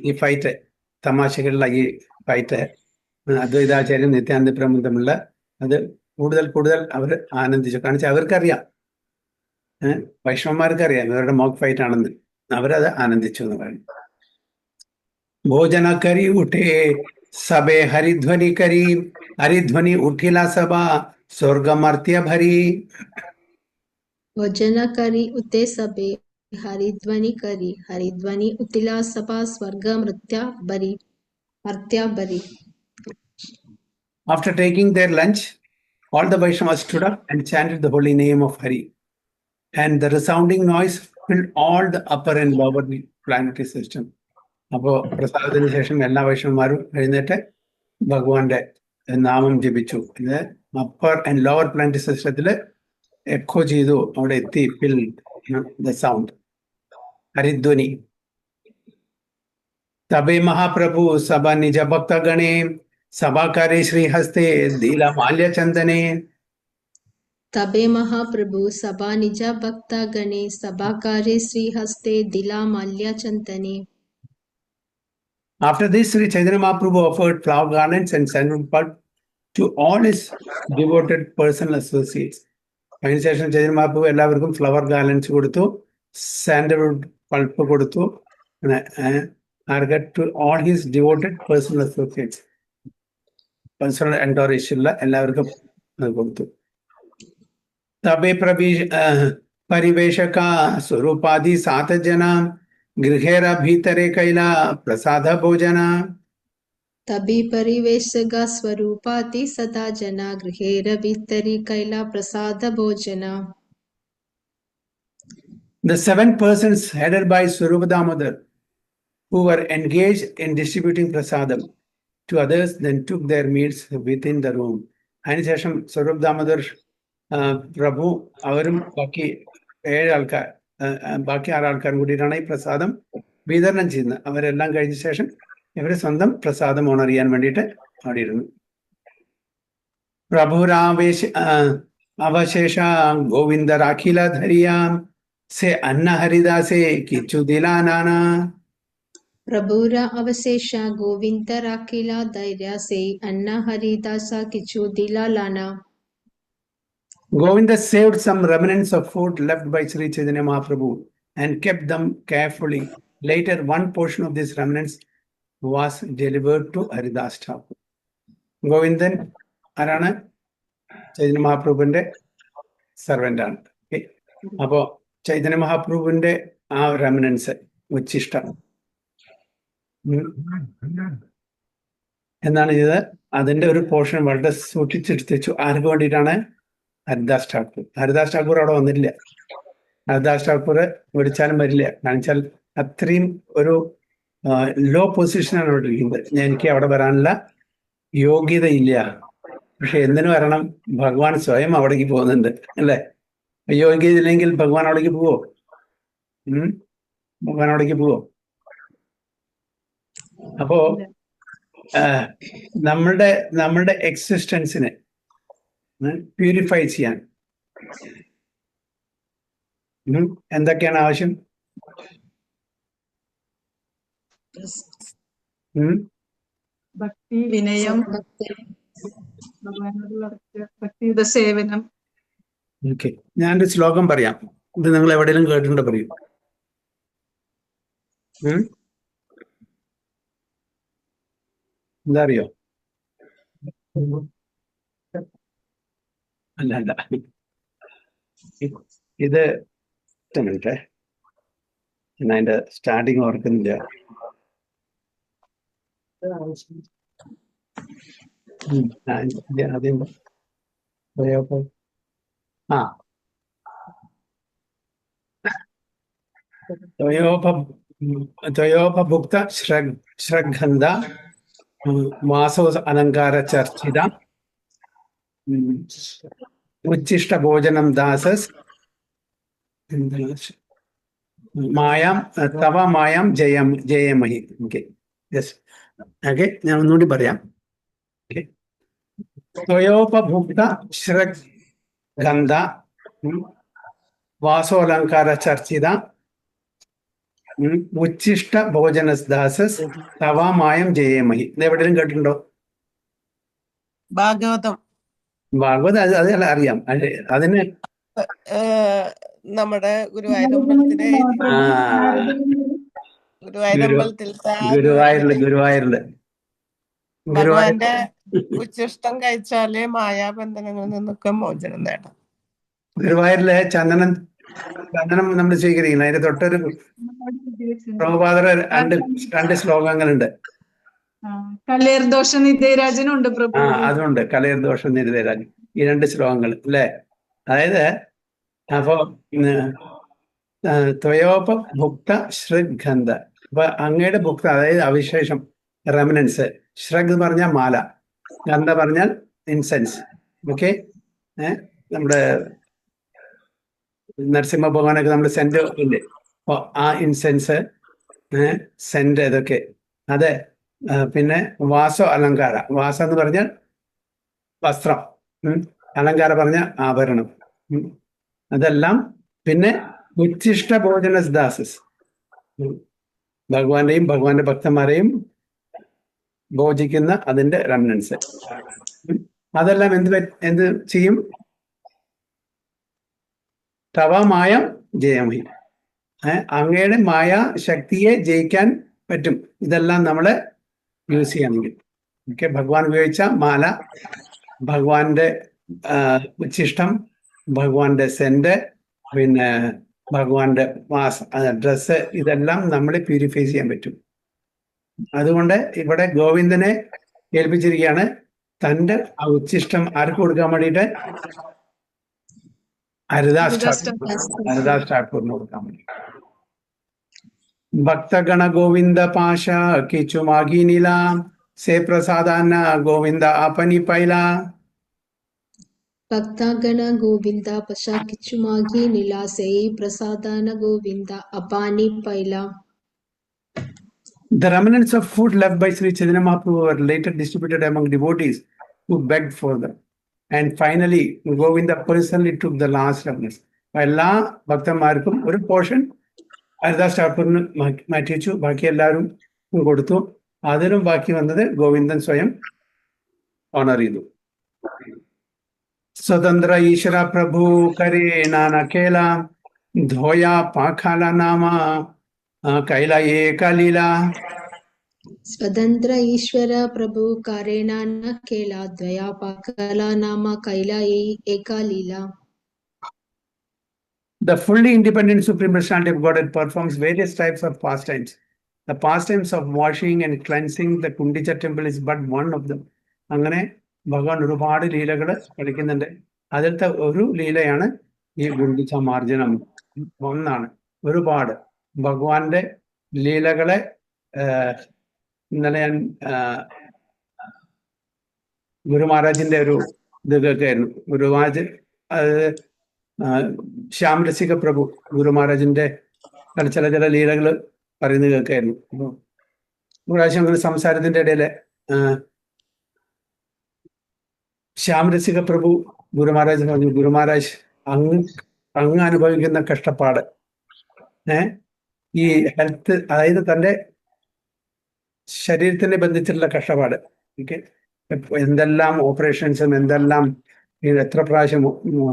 ഈ fight, തമാശകളുള്ള ഈ ഫൈറ്റ് അദ്വൈതാചാര്യൻ നിത്യാനന്ദ പ്രഭു തമ്മിലുള്ള അത് കൂടുതൽ അവർ ആനന്ദിച്ചു. കാരണം അവർക്കറിയാം, വൈഷ്ണവന്മാർക്കറിയാം ഇവരുടെ മോക്ക് ഫൈറ്റ് ആണെന്ന്. അവരത് ആനന്ദിച്ചു എന്ന് പറയുന്നു. ഭോജന കരി ഉഠേ സബേ ഹരിധ്വനി കരി, ഹരിധ്വനി ഉഠില സഭ സ്വർഗമർത്യ ഭരി. भोजन करी उते सबे हरिध्वनि करी, हरिध्वनि उतिला सभा स्वर्ग मृत्या बरी, मर्त्या बरी. After taking their lunch, all the Vaishnavas stood up and chanted the holy name of Hari, and the resounding noise filled all the upper and lower planetary system. അപ്പോൾ പ്രസാദത്തിന് ശേഷം എല്ലാ വൈഷ്ണവന്മാരും എഴുന്നേറ്റ് ഭഗവാന്റെ നാമം ജപിച്ചു. ഇത് അപ്പർ ആൻഡ് ലോവർ പ്ലാനറ്ററി സിസ്റ്റത്തിൽ echo ചെയ്തു, അവിടെ എത്തി. Fill the sound, ഹരിധ്വനി. തബേ മഹാപ്രഭു സഭ നിജ ഭക്തഗണേ സഭാകാരേ ശ്രീഹസ്തേ ദീല മാല്യചന്ദനേ. तबे महाप्रभु सभा निजा भक्ता गणे सभाकारे श्री हस्ते दिला Mallya Chandane. After this, Sri Chaitanya Mahaprabhu offered flower garlands and sandalwood to all his devoted personal associates. അതിനുശേഷം ചൈതന്യ മഹാപ്രഭു എല്ലാവർക്കും ഫ്ലവർ ഗാർലൻഡ്സ് കൊടുത്തു, സാൻഡൽവുഡ് പൾപ്പ് കൊടുത്തു. To all his devoted personal associates, personal എൻഡോറേഷനുള്ള എല്ലാവർക്കും അത് കൊടുത്തു. തബേ പരിവേഷക സ്വരൂപാദി സാത ജന ഗൃഹേര ഭീതരെ കൈല പ്രസാദ ഭോജന. तभी परिवेशगा स्वरूपाति सदा जना गृहेर भीतरी कैला प्रसाद भोजना. The 7 persons headed by Swarupa Damodar, who were engaged in distributing prasadam to others, then took their meals within the room. അതിനുശേഷം സ്വരൂപ ദാമോദർ പ്രഭു അവരും ബാക്കി 6 ആൾക്കാരും കൂടിയിട്ടാണ് ഈ പ്രസാദം വിതരണം ചെയ്യുന്നത്. അവരെല്ലാം കഴിഞ്ഞ ശേഷം ഇവര് സ്വന്തം പ്രസാദം ഓണറിയാൻ വേണ്ടിയിട്ട് അവിടെ ഇരുന്നു. പ്രഭുരാവേശ അവശേഷ ഗോവിന്ദ രാഖില ധരിയാം से अन्न हरिदासे किच्छु दिलानाना. प्रभुरा अवशेषा गोविंद राखिला धैर्य से अन्ना हरिदासा किच्छु दिला लाना. Govinda saved some remnants of food left by Sri Chaitanya Mahaprabhu and kept them carefully. Later, one portion of these remnants was delivered to Haridas Thakur. Govindan ആരാണ്? ചൈതന്യ മഹാപ്രഭുവിന്റെ സെർവന്റ് ആണ്. അപ്പോ ചൈതന്യ മഹാപ്രഭുവിന്റെ ആ റെമനൻസ് ഉച്ചിഷ്ടം എന്നാണ് ചെയ്തത്. അതിന്റെ ഒരു പോർഷൻ വളരെ സൂക്ഷിച്ചെടുത്തിച്ചു. ആർക്ക് വേണ്ടിയിട്ടാണ്? ഹരിദാസ് ഠാക്കൂർ. ഹരിദാസ് ഠാക്കൂർ അവിടെ വന്നില്ല. ഹരിദാസ് ഠാക്കൂർ വിളിച്ചാലും വരില്ല. കാണിച്ചാൽ അത്രയും ഒരു ലോ പൊസിഷനാണ് അവിടെ ഇരിക്കുന്നത്. എനിക്ക് അവിടെ വരാനുള്ള യോഗ്യതയില്ല. പക്ഷെ എന്തിനു വരണം? ഭഗവാൻ സ്വയം അവിടേക്ക് പോകുന്നുണ്ട് അല്ലേ? യോഗ്യത ഇല്ലെങ്കിൽ ഭഗവാൻ അവിടേക്ക് പോവോ? ഭഗവാൻ അവിടേക്ക് പോവോ? അപ്പോ നമ്മളുടെ എക്സിസ്റ്റൻസിനെ പ്യൂരിഫൈ ചെയ്യാൻ എന്തൊക്കെയാണ് ആവശ്യം? ഭക്തി, വിനയം, ഭഗവാനോടുള്ള ഭക്തിയുടെ സേവനം. ഓക്കെ, ഞാനൊരു ശ്ലോകം പറയാം. ഇത് നിങ്ങൾ എവിടെയെങ്കിലും കേട്ടിട്ടുണ്ടോ? പറയൂ. എന്താ അറിയോ? അല്ല അല്ല, ഇത് മിനിറ്റ്, ഞാൻ അതിന്റെ സ്റ്റാർട്ടിങ് ഓർക്കുന്നില്ല. ആദ്യം ആ ത്വയോപഭുക്ത ശ്രഗന്ധ വാസോ അലങ്കാര ചർച്ചിത ഉച്ഛിഷ്ട ഭോജനം ദാസസ് മായാം തവ മായാം ജയമഹി. Okay, yes. ഓക്കെ, ഞാൻ ഒന്നുകൂടി പറയാം. ത്വയോപഭുക്ത ശ്രഗന്ധ വാസോലങ്കാര ചർച്ചിത ഉച്ഛിഷ്ട ഭോജനദാസസ് തവാമായം ജയമഹി. ഇത് എവിടെയും കേട്ടിട്ടുണ്ടോ? ഭാഗവതം. ഭാഗവത് അത് അറിയാം. അതിന് നമ്മുടെ ഗുരുവായൂരമ്പലത്തിലെ ഗുരുവായൂരില് ഭഗവാന്റെ ഉച്ചിഷ്ടം കഴിച്ചാല് മായാബന്ധനങ്ങളിൽ നിന്നൊക്കെ മോചനം നേടാം. ഗുരുവായൂരിലെ ചന്ദനം നമ്മൾ സ്വീകരിക്കുന്നത്. അതിന്റെ തൊട്ടൊരു പ്രഭുപാദര രണ്ട് ശ്ലോകങ്ങളുണ്ട്. കലേർ ദോഷ നിതേരാജനുണ്ട് പ്രഭു. അതുണ്ട്, കലേർ ദോഷ നിതേരാജൻ. ഈ രണ്ട് ശ്ലോകങ്ങൾ അല്ലേ? അതായത് അപ്പോ ത്വയോപഭുക്ത ശ്രഗന്ധ, അപ്പൊ അങ്ങയുടെ ഭുക്ത, അതായത് അവിശേഷം, റെമിനൻസ്. ശ്രഗ് എന്ന് പറഞ്ഞാൽ മാല, ഗന്ധ പറഞ്ഞാൽ ഇൻസെൻസ്. ഓക്കെ, നമ്മുടെ നരസിംഹ ഭഗവാനൊക്കെ നമ്മൾ സെന്റ് ഇല്ലേ, അപ്പൊ ആ ഇൻസെൻസ്, സെന്റ്, ഇതൊക്കെ. അതെ. പിന്നെ വാസോ അലങ്കാര, വാസ എന്ന് പറഞ്ഞാൽ വസ്ത്രം, അലങ്കാര പറഞ്ഞ ആഭരണം, അതെല്ലാം. പിന്നെ ഉച്ഛിഷ്ട ഭോജന ദാസസ്, ഭഗവാന്റെയും ഭഗവാന്റെ ഭക്തന്മാരെയും ഭോജിക്കുന്ന അതിന്റെ റെമിനൻസ്. അതെല്ലാം എന്ത് ചെയ്യും? തവ മായം ജയമഹി, അങ്ങയുടെ മായ ശക്തിയെ ജയിക്കാൻ പറ്റും ഇതെല്ലാം നമ്മള് യൂസ് ചെയ്യണമെങ്കിൽ. ഓക്കെ, ഭഗവാൻ ഉപയോഗിച്ച മാല, ഭഗവാന്റെ ഉച്ഛിഷ്ടം, ഭഗവാന്റെ സെന്റ്, പിന്നെ ഭഗവാന്റെ ഡ്രസ്സ്, ഇതെല്ലാം നമ്മളെ പ്യൂരിഫൈ ചെയ്യാൻ പറ്റും. അതുകൊണ്ട് ഇവിടെ ഗോവിന്ദനെ ഏൽപ്പിച്ചിരിക്കുകയാണ് തന്റെ ആ ഉച്ഛിഷ്ടം ആർക്ക് കൊടുക്കാൻ വേണ്ടിയിട്ട്? ഹരിദാസ് ഠാക്കൂറിന് കൊടുക്കാൻ വേണ്ടി. ഭക്തഗണ ഗോവിന്ദ പാശ കിച്ചു മാഗിനില സേ പ്രസാദാന ഗോവിന്ദ ആപനി പൈല. ഭക്തഗണ ഗോവിന്ദ പശ കിച്ചു മാഗിനില സേ പ്രസാദാന ഗോവിന്ദ അപാനി പൈല. The remnants of food left by Sri Chaitanya Mahaprabhu were later distributed among devotees who begged for them. And finally, Govinda personally took the last remnants. എല്ലാ ഭക്തന്മാർക്കും ഒരു പോർഷൻ ഹരിദാസ് ഠാക്കൂറിന് മാറ്റിവെച്ചു, ബാക്കി എല്ലാവരും കൊടുത്തു. അതിലും ബാക്കി വന്നത് ഗോവിന്ദൻ സ്വയം ഓണർ ചെയ്തു. സ്വതന്ത്ര ഈശ്വര പ്രഭു കരേ നാനകേല ധോയ പാഖാല നാമ കൈല ഏകലീല. സ്വതന്ത്ര ഈശ്വര പ്രഭു കാരേണ കേല ദ്വയാ പാകല നാമ കൈല ഏകലീല. The fully independent Supreme Personality of Godhead performs various types of pastimes. The pastimes of washing and cleansing the Kundicha temple is but one of them. അങ്ങനെ ഭഗവാൻ ഒരുപാട് ലീലകൾ കളിക്കുന്നുണ്ട്. അതിലത്തെ ഒരു ലീലയാണ് ഈ ഗുണ്ടിച്ച മാർജനം. ഒന്നാണ്, ഒരുപാട് ഭഗവാന്റെ ലീലകളെ ഇന്നലെ ഞാൻ ഗുരു മഹാരാജിന്റെ ഒരു ഇത് കേൾക്കായിരുന്നു. ഗുരു മഹാരാജ് ശ്യാം രസിക പ്രഭു ഗുരു മഹാരാജിന്റെ ചില ലീലകൾ പറയുന്നത് കേൾക്കായിരുന്നു. അപ്പൊ പ്രാവശ്യം അങ്ങനെ സംസാരത്തിന്റെ ഇടയില് ശ്യാം രസിക പ്രഭു ഗുരു മഹാരാജ് പറഞ്ഞു, ഗുരു മഹാരാജ് അങ്ങ് അനുഭവിക്കുന്ന കഷ്ടപ്പാട്, ഈ ഹെൽത്ത്, അതായത് തൻ്റെ ശരീരത്തിനെ ബന്ധിച്ചിട്ടുള്ള കഷ്ടപ്പാട്. ഓക്കെ, എന്തെല്ലാം ഓപ്പറേഷൻസും എന്തെല്ലാം എത്ര പ്രാവശ്യം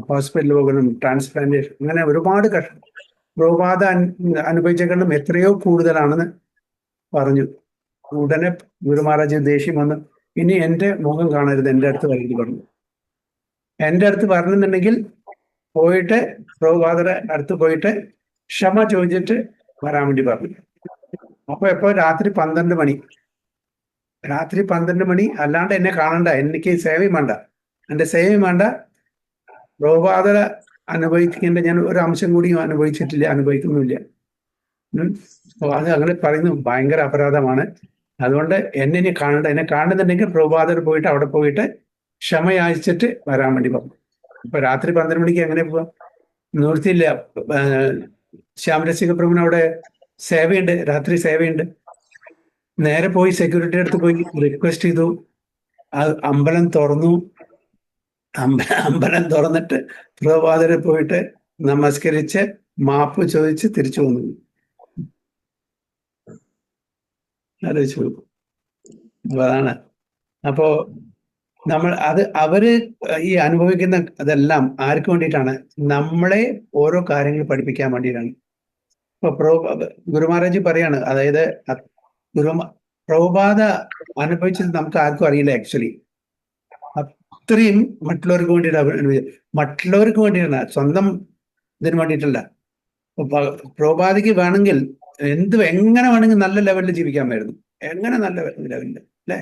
ഹോസ്പിറ്റലിൽ പോകണം, ട്രാൻസ്പ്ലാന്റേഷൻ, അങ്ങനെ ഒരുപാട് പ്രഭാത അനുഭവിച്ചേക്കാളും എത്രയോ കൂടുതലാണെന്ന് പറഞ്ഞു. ഉടനെ ഗുരു മഹാരാജ് ദേഷ്യം വന്ന്, ഇനി എൻ്റെ മുഖം കാണരുത്, എൻ്റെ അടുത്ത് വരരുത് പറഞ്ഞു. എൻ്റെ അടുത്ത് വരണമെന്നുണ്ടെങ്കിൽ പോയിട്ട് പ്രഭുപാദരുടെ അടുത്ത് പോയിട്ട് ക്ഷമ ചോദിച്ചിട്ട് വരാൻ വേണ്ടി പറഞ്ഞു. അപ്പൊ എപ്പോ രാത്രി 12 മണി, രാത്രി 12 മണി, അല്ലാണ്ട് എന്നെ കാണണ്ട, എനിക്ക് സേവയും വേണ്ട, എൻ്റെ സേവയും വേണ്ട, പ്രഭുപാദര അനുഭവിക്കേണ്ട ഞാൻ ഒരു അംശം കൂടി അനുഭവിച്ചിട്ടില്ല, അനുഭവിക്കുന്നുമില്ല. അത് അങ്ങനെ പറയുന്നു, ഭയങ്കര അപരാധമാണ്. അതുകൊണ്ട് എന്നെ ഇനി കാണണ്ട, എന്നെ കാണുന്നുണ്ടെങ്കിൽ പ്രഭുപാദർ പോയിട്ട് അവിടെ പോയിട്ട് ക്ഷമ യാചിച്ചിട്ട് വരാൻ വേണ്ടി പറഞ്ഞു. ഇപ്പൊ രാത്രി 12 മണിക്ക് എങ്ങനെ പോവാം? നിവൃത്തിയില്ല. ശ്യാമരസിക പ്രഭുവിന് അവിടെ സേവയുണ്ട്, രാത്രി സേവയുണ്ട്. നേരെ പോയി സെക്യൂരിറ്റി അടുത്ത് പോയി റിക്വസ്റ്റ് ചെയ്തു. അമ്പലം തുറന്നു. അമ്പലം തുറന്നിട്ട് പ്രഭാതരെ പോയിട്ട് നമസ്കരിച്ച് മാപ്പ് ചോദിച്ച് തിരിച്ചു വന്നു. ആലോചിച്ചു. അതാണ്. അപ്പോ നമ്മൾ അവര് ഈ അനുഭവിക്കുന്ന അതെല്ലാം ആർക്ക് വേണ്ടിയിട്ടാണ്? നമ്മളെ ഓരോ കാര്യങ്ങൾ പഠിപ്പിക്കാൻ വേണ്ടിയിട്ടാണ്. ഇപ്പൊ ഗുരു മഹാരാജ് പറയാണ്, അതായത് പ്രഭുപാദ അനുഭവിച്ചത് നമുക്ക് ആർക്കും അറിയില്ല ആക്ച്വലി. അത്രയും മറ്റുള്ളവർക്ക് വേണ്ടിയിട്ട്, മറ്റുള്ളവർക്ക് വേണ്ടിയിട്ടാണ്, സ്വന്തം ഇതിന് വേണ്ടിയിട്ടല്ല. പ്രഭുപാദയ്ക്ക് വേണമെങ്കിൽ എങ്ങനെ വേണമെങ്കിൽ നല്ല ലെവലിൽ ജീവിക്കാമായിരുന്നു, എങ്ങനെ നല്ല ലെവലിൽ, അല്ലേ?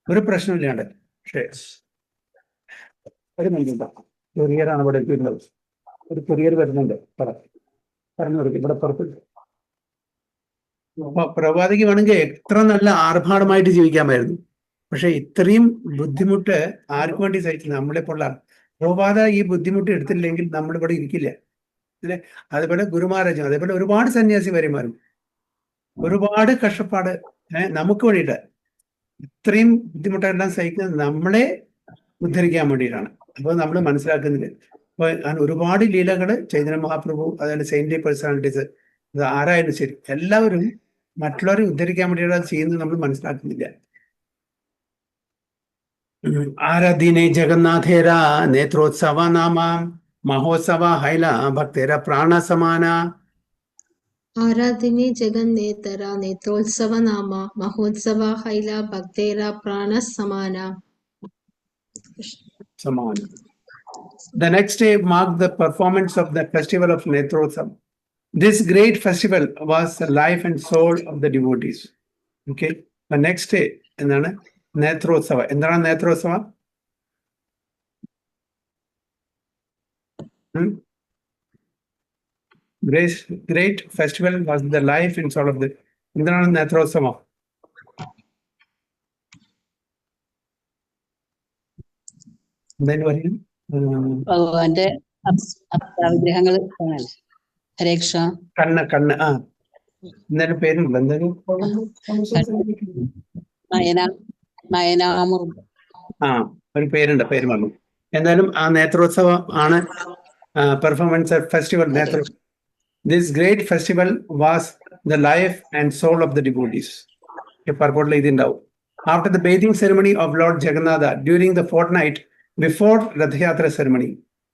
ഒരു പ്രശ്നമില്ലാണ്ട്. പക്ഷേ ഒരു മിനിറ്റ്, കൊറിയറാണ് ഇവിടെ എത്തിയിട്ടുള്ളത്. ഒരു കൊറിയർ വരുന്നുണ്ട്, പറഞ്ഞു കൊടുക്കും ഇവിടെ പുറത്ത്. പ്രഭാതിക്ക് വേണമെങ്കിൽ എത്ര നല്ല ആർഭാടമായിട്ട് ജീവിക്കാമായിരുന്നു. പക്ഷെ ഇത്രയും ബുദ്ധിമുട്ട് ആർക്കു വേണ്ടി സഹിച്ചു? നമ്മളെ പോലുള്ള. പ്രഭാത ഈ ബുദ്ധിമുട്ട് എടുത്തില്ലെങ്കിൽ നമ്മളിവിടെ ഇരിക്കില്ല, അല്ലെ? അതുപോലെ ഗുരുമഹാരാജും, അതേപോലെ ഒരുപാട് സന്യാസിമാരും ഒരുപാട് കഷ്ടപ്പാട് നമുക്ക് വേണ്ടിയിട്ട്, ഇത്രയും ബുദ്ധിമുട്ടെല്ലാം സഹിക്കുന്നത് നമ്മളെ ഉദ്ധരിക്കാൻ വേണ്ടിയിട്ടാണ്. അപ്പോൾ നമ്മൾ മനസ്സിലാക്കുന്നില്ല. അപ്പൊ ഒരുപാട് ലീലകള് ചൈതന്യ മഹാപ്രഭു, അതുപോലെ സെയിന്റി പേഴ്സണാലിറ്റീസ്, ഇത് ആരായാലും ശരി, എല്ലാവരും മറ്റുള്ളവരെ ഉദ്ധരിക്കാൻ വേണ്ടിയിട്ട് ചെയ്യുന്നത് നമ്മൾ മനസ്സിലാക്കുന്നില്ല. ആരാധീനെ ജഗന്നാഥേര നേത്രോത്സവ നാമ മഹോത്സവ ഹൈല ഭക്തേര പ്രാണസമാന. ആരാധനെ ജഗന്നേതര നേത്രോത്സവ നാമ മഹോത്സവ ഹൈല ഭക്തേര പ്രാണ സമാന. The next day marked the performance of the festival of Netrotsava. This great festival was the life and soul of the devotees. Okay, the next day എന്താണ് നേത്രോത്സവ? എന്താണ് നേത്രോത്സവ? Great festival was the life and soul of the. എന്താണ് നേത്രോത്സവം? എന്തായാലും പറയും, ഭഗവാന്റെ വിഗ്രഹങ്ങൾ. ഹരേ കൃഷ്ണ. കണ്ണ് എന്തായാലും പേരുണ്ടല്ലോ, എന്തായാലും നയനാമൃതം. ഒരു പേര് വന്നു. എന്തായാലും ആ നേത്രോത്സവം ആണ് performance festival. This great festival was the life and soul of the devotees. After the bathing ceremony of Lord Jagannatha during the fortnight before Rath Yatra ceremony,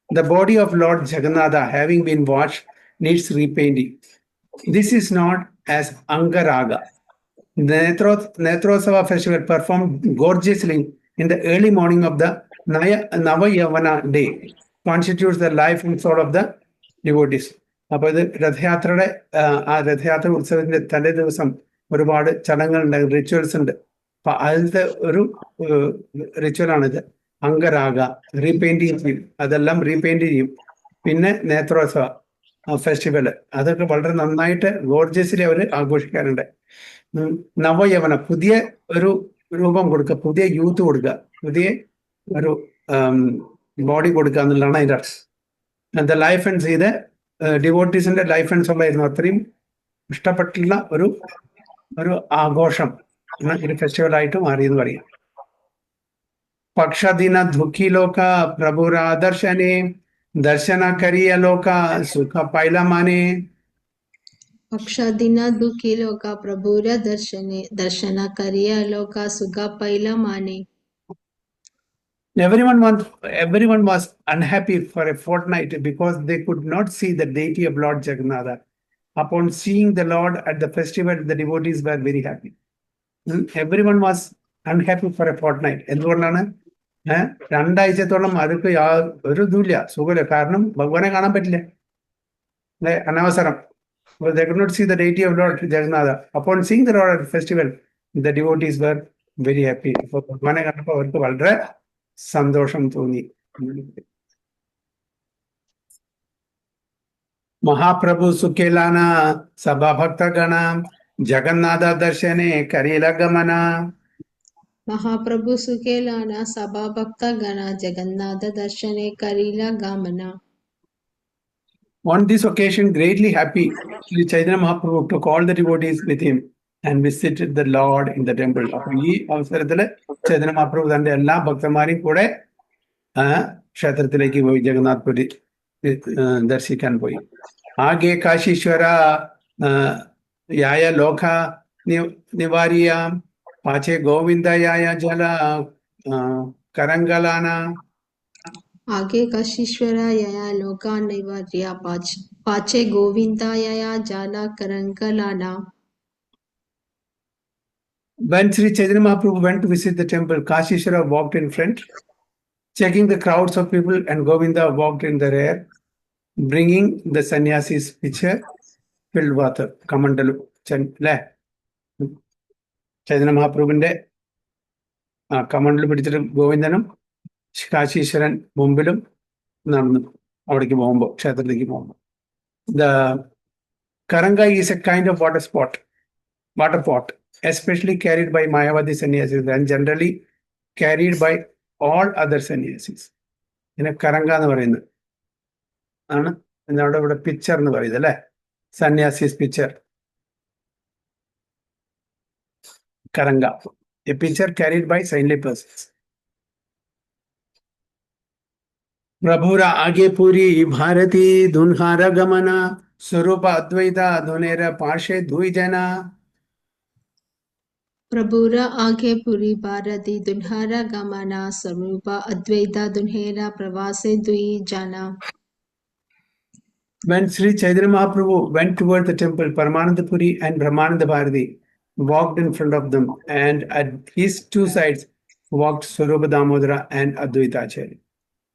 the body of Lord Jagannatha, having been washed, needs repainting. This is known as Angaraga. The Netrotsava festival performed gorgeously in the early morning of the Navayavana day constitutes the life and soul of the devotees. അപ്പോൾ ഇത് രഥയാത്രയുടെ ആ രഥയാത്ര ഉത്സവത്തിന്റെ തലേ ദിവസം ഒരുപാട് ചടങ്ങുകളുണ്ട്, rituals ഉണ്ട്. അപ്പൊ അതിലത്തെ ഒരു റിച്വലാണിത്. അംഗരാഗ റീപെയിന്റിങ് ചെയ്യും, അതെല്ലാം റീപെയിന്റ് ചെയ്യും. പിന്നെ നേത്രോത്സവ ഫെസ്റ്റിവല്, അതൊക്കെ വളരെ നന്നായിട്ട് ഗോർജിയസ്ലി അവർ ആഘോഷിക്കാറുണ്ട്. നവയവന, പുതിയ ഒരു രൂപം കൊടുക്കുക, പുതിയ യൂത്ത് കൊടുക്കുക, പുതിയ ഒരു ബോഡി കൊടുക്കുക എന്നുള്ളതാണ് അതിൻ്റെ അർത്ഥം. ലൈഫ് ആൻഡ് ചെയ്ത് ഡിവോട്ടീസിന്റെ ലൈഫ് ആൻഡ് സോളായിരുന്നു. അത്രയും ഇഷ്ടപ്പെട്ടുള്ള ഒരു ആഘോഷം ഒരു ഫെസ്റ്റിവലായിട്ട് മാറിയെന്ന് പറയാം. പക്ഷദിന ദുഃഖി ലോക പ്രഭുരാദർശനെ दर्शन करिय लोक सुख पाइला माने पक्षादिना दुखी लोका प्रभुर दर्शने दर्शन करिया लोका सुगा पैला माने. Everyone was unhappy for a fortnight because they could not see the deity of Lord Jagannatha. Upon seeing the Lord at the festival, the devotees were very happy. Everyone was unhappy for a fortnight. എന്തുകൊണ്ടാണ്? രണ്ടാഴ്ചത്തോളം അവർക്ക് ഒരു ഇതുമില്ല, സുഖമില്ല. കാരണം ഭഗവാനെ കാണാൻ പറ്റില്ല, അല്ലെ? അനവസരം. They could not see the deity of Lord Jagannatha. Upon seeing the Lord at the festival, the devotees were very happy. അപ്പോൾ ഭഗവാനെ കണ്ടപ്പോൾ അവർക്ക് വളരെ സന്തോഷം തോന്നി. महाप्रभु सुखेलाना सभा भक्त गण जगन्नाथ दर्शने करीला गमना. महाप्रभु सुखेलाना सभा भक्त गण जगन्नाथ दर्शने करीला गमना. On this occasion, greatly happy, Sri Chaitanya Mahaprabhu took all the devotees with him and visited the Lord in the temple. അപ്പോൾ ഈ അവസരത്തില് ചൈതന്യ മഹാപ്രഭു തന്റെ എല്ലാ ഭക്തന്മാരെയും കൂടെ ക്ഷേത്രത്തിലേക്ക് പോയി, ജഗന്നാഥ് പുരി ദർശിക്കാൻ പോയി. ആകെ കാശീശ്വര യായ ലോക നിവാരിയ പാചെ ഗോവിന്ദയായ ജല കരങ്കലാന. आगे काशीश्वराया लोका निवार्य पाचे गोविंदाया जाला करंगलाना. When Sri Chaitanya Mahaprabhu went to visit the temple, Kashishwara walked in front, checking the crowds of people, and Govinda walked in the rear, bringing the sannyasi's pitcher filled water. Kamandalu അല്ലേ? ചൈതന്യ മഹാപ്രഭുവിന്റെ കമണ്ടൽ പിടിച്ചിട്ട് ഗോവിന്ദനും കാശീശ്വരൻ മുമ്പിലും നടന്നു അവിടേക്ക് പോകുമ്പോൾ, ക്ഷേത്രത്തിലേക്ക് പോകുമ്പോൾ. The Karanga is a kind of water pot, especially carried by Mayavadi sannyasis and generally carried by all other sannyasis. ഇതിനെ കരങ്ക എന്ന് പറയുന്നത് ആണ്. എന്നവിടെ ഇവിടെ പിക്ചർ എന്ന് പറയുന്നത്, അല്ലെ? സന്യാസിസ് പിക്ചർ, കരങ്ക, a pitcher carried by saintly persons. प्रभुरा आगे पूरी भारती धुनहार गमना स्वरूप अद्वैता धुनेर पार्श्वे दुई जना. प्रभुरा आगे पुरी भारती दुन्हारा गमना स्वरूपा अद्वैता दुन्हेरा प्रवासे दुई जाना. When Sri Chaitanya Mahaprabhu went toward the temple, Paramananda Puri and Brahmananda Bharati walked in front of them, and at his two sides walked Swarupa Damodara and Advaita Acharya.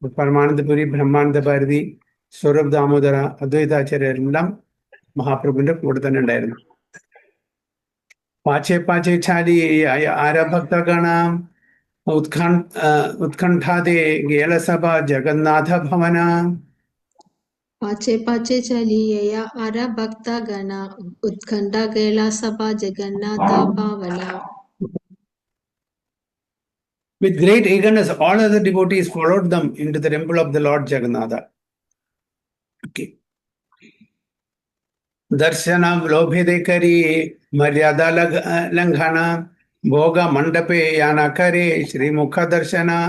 Paramanandapuri, Brahmananda Bharati, Swarup Damodara, Advaita Acharya എല്ലാം മഹാപ്രഭുവിന്റെ കൂടെ തന്നെ ഉണ്ടായിരുന്നു. പാച്ചേ പാച്ചേ ചാലി ആരഭക്തഗണ ഉത്കണ്ഠാദേ ഗേലസഭ ജഗന്നാഥ ഭവന. पाचे पाचे चलिया आरा भक्ता गणा उत्कंठा गेला सभा जगन्नाथ भावना. With great eagerness, all other devotees followed them into the temple of the Lord Jagannatha. Okay. Darshanam lobhide kari maryada langhana bhoga mandape yana kare Shri Mukha darshana.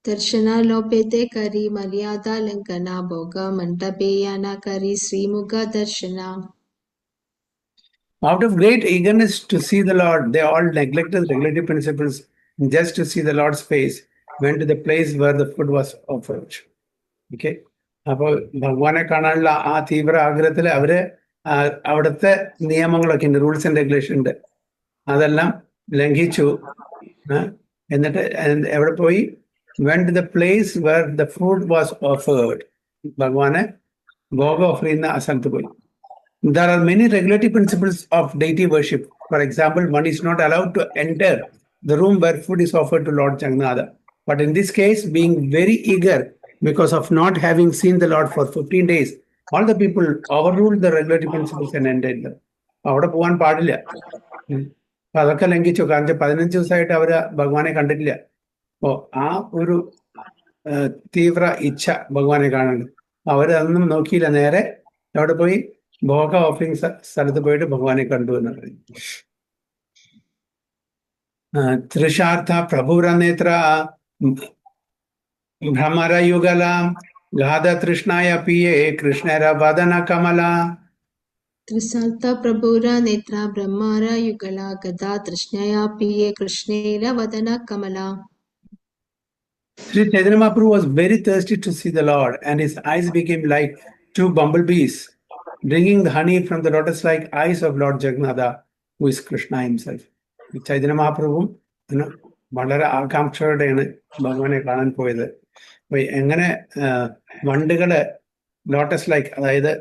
दर्शना लोपेते करी मर्यादा लंघना भोग मंडपे याना करी श्रीमुख दर्शना. Out of great eagerness to see the Lord, they all neglected the regulative principles just to see the Lord's face, went to the place where the food was offered. Okay. അപ്പോൾ ഭഗവാനെ കാണാനുള്ള ആ തീവ്ര ആഗ്രഹത്തിൽ അവര് അവിടുത്തെ നിയമങ്ങളൊക്കെ ഉണ്ട്, റൂൾസ് ആൻഡ് റെഗുലേഷൻ ഉണ്ട്, അതെല്ലാം ലംഘിച്ചു. എന്നിട്ട് എവിടെ പോയി? went to the place where the food was offered. ഭഗവാനെ ഭോഗ ഓഫർ ചെയ്യുന്ന ആ സ്ഥലത്ത് പോയി. There are many regulative principles of deity worship. For example, one is not allowed to enter the room where food is offered to Lord Jagannatha. But in this case, being very eager because of not having seen the Lord for 15 days, all the people overruled the regulative principles and entered them. അവിടെ പോകാൻ പാടില്ല. അപ്പൊ അതൊക്കെ ലംഘിച്ചു. കാരണം 15 ദിവസമായിട്ട് അവര് ഭഗവാനെ കണ്ടിട്ടില്ല. അപ്പോ ആ ഒരു തീവ്ര ഇച്ഛ ഭഗവാനെ കാണുന്നുണ്ട്. അവരതൊന്നും നോക്കിയില്ല, നേരെ അവിടെ പോയി ഭോഗ ഓഫറിംഗ് സ്ഥലത്ത് പോയിട്ട് ഭഗവാനെ കണ്ടു എന്ന് പറയും. തൃഷാർത്ഥ പ്രഭുരനേത്ര ഭ്രമരയുഗലാം ഗാധതൃഷ്ണായ പിയേ കൃഷ്ണര വദന കമല. ത്രിസന്ത പ്രഭുര നേത്ര ബ്രഹ്മാര യുഗള ഗദാ തൃഷ്ണയാ പിയേ കൃഷ്ണേര വദന Kamala. Sri Chaitanya Mahaprabhu was very thirsty to see the Lord, and his eyes became like two bumblebees, drinking the honey from the lotus-like eyes of Lord Jagannath, who is Krishna himself. Chaitanya Mahaprabhu വളരെ ആകാംക്ഷയോടെയാണ് ഭഗവാനെ കാണാൻ പോയത്. അപ്പൊ എങ്ങനെ വണ്ടുകള് lotus like, അതായത്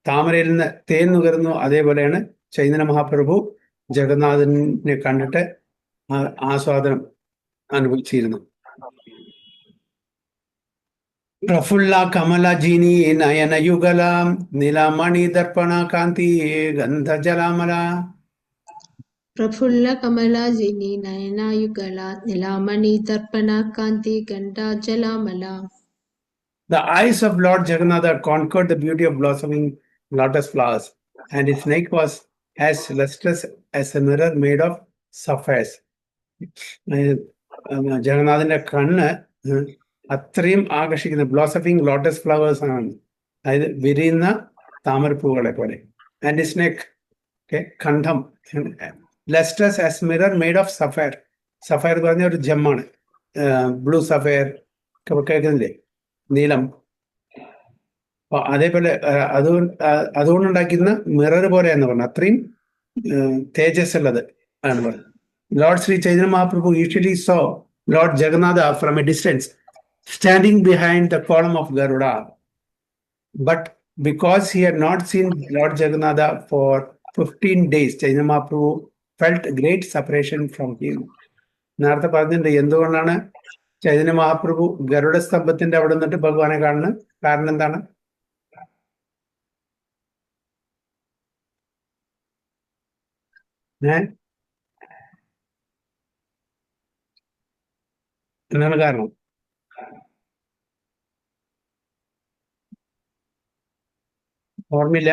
താമരയിൽ നിന്ന് തേൻ നുകരുന്നു, അതേപോലെയാണ് ചൈതന്യ മഹാപ്രഭു ജഗന്നാഥനെ കണ്ടിട്ട് ആസ്വാദനം അനുഭവിച്ചിരുന്നു. പ്രഫുല്ല കമല ജിനി നയന യുഗല നീലമണി ദർപ്പണ കാന്തി ഗന്ധജലാമല. പ്രഫുല്ല കമലാജിനി നയനായുഗള നിലാമണി ദർപ്പണ കാന്തി ഗണ്ഡാജലാമല. The eyes of Lord Jagannath conquered the beauty of blossoming lotus flowers, and his neck was as lustrous as a mirror made of sapphires. ജഗന്നാഥിന്റെ കണ്ണ് അത്രയും ആകർഷിക്കുന്ന ബ്ലോസമിങ് ലോട്ടസ് ഫ്ലവേഴ്സ് ആണ്, അതായത് വിരിയുന്ന താമരപ്പൂകളെ പോലെ. ആൻഡ് ഹിസ് നെക്ക്, കണ്ഠം, lustres as mirror made of sapphire. Sapphire എന്ന് പറഞ്ഞ ഒരു ജെമ്മാണ്, ബ്ലൂ സഫയർ കേൾക്കുന്നില്ലേ, നീലം. അപ്പൊ അതേപോലെ അതുകൊണ്ടുണ്ടാക്കുന്ന മിറർ പോലെ എന്ന് പറഞ്ഞു, അത്രയും തേജസ് ഉള്ളത് ആണ് പറഞ്ഞത്. Lord Sri Chaitanya Mahaprabhu usually saw Lord Jagannatha from a distance, standing behind the column of Garuda. But because he had not seen Lord Jagannatha for 15 days, Chaitanya Mahaprabhu felt great separation from him. നേരത്തെ പറഞ്ഞിട്ടുണ്ട് എന്തുകൊണ്ടാണ് ചൈതന്യ മഹാപ്രഭു ഗരുഡ സ്തംഭത്തിന്റെ അവിടെ നിന്നിട്ട് ഭഗവാനെ കാണുന്നത്? കാരണം എന്താണ്? എന്താണ് കാരണം? ഓർമ്മയില്ല?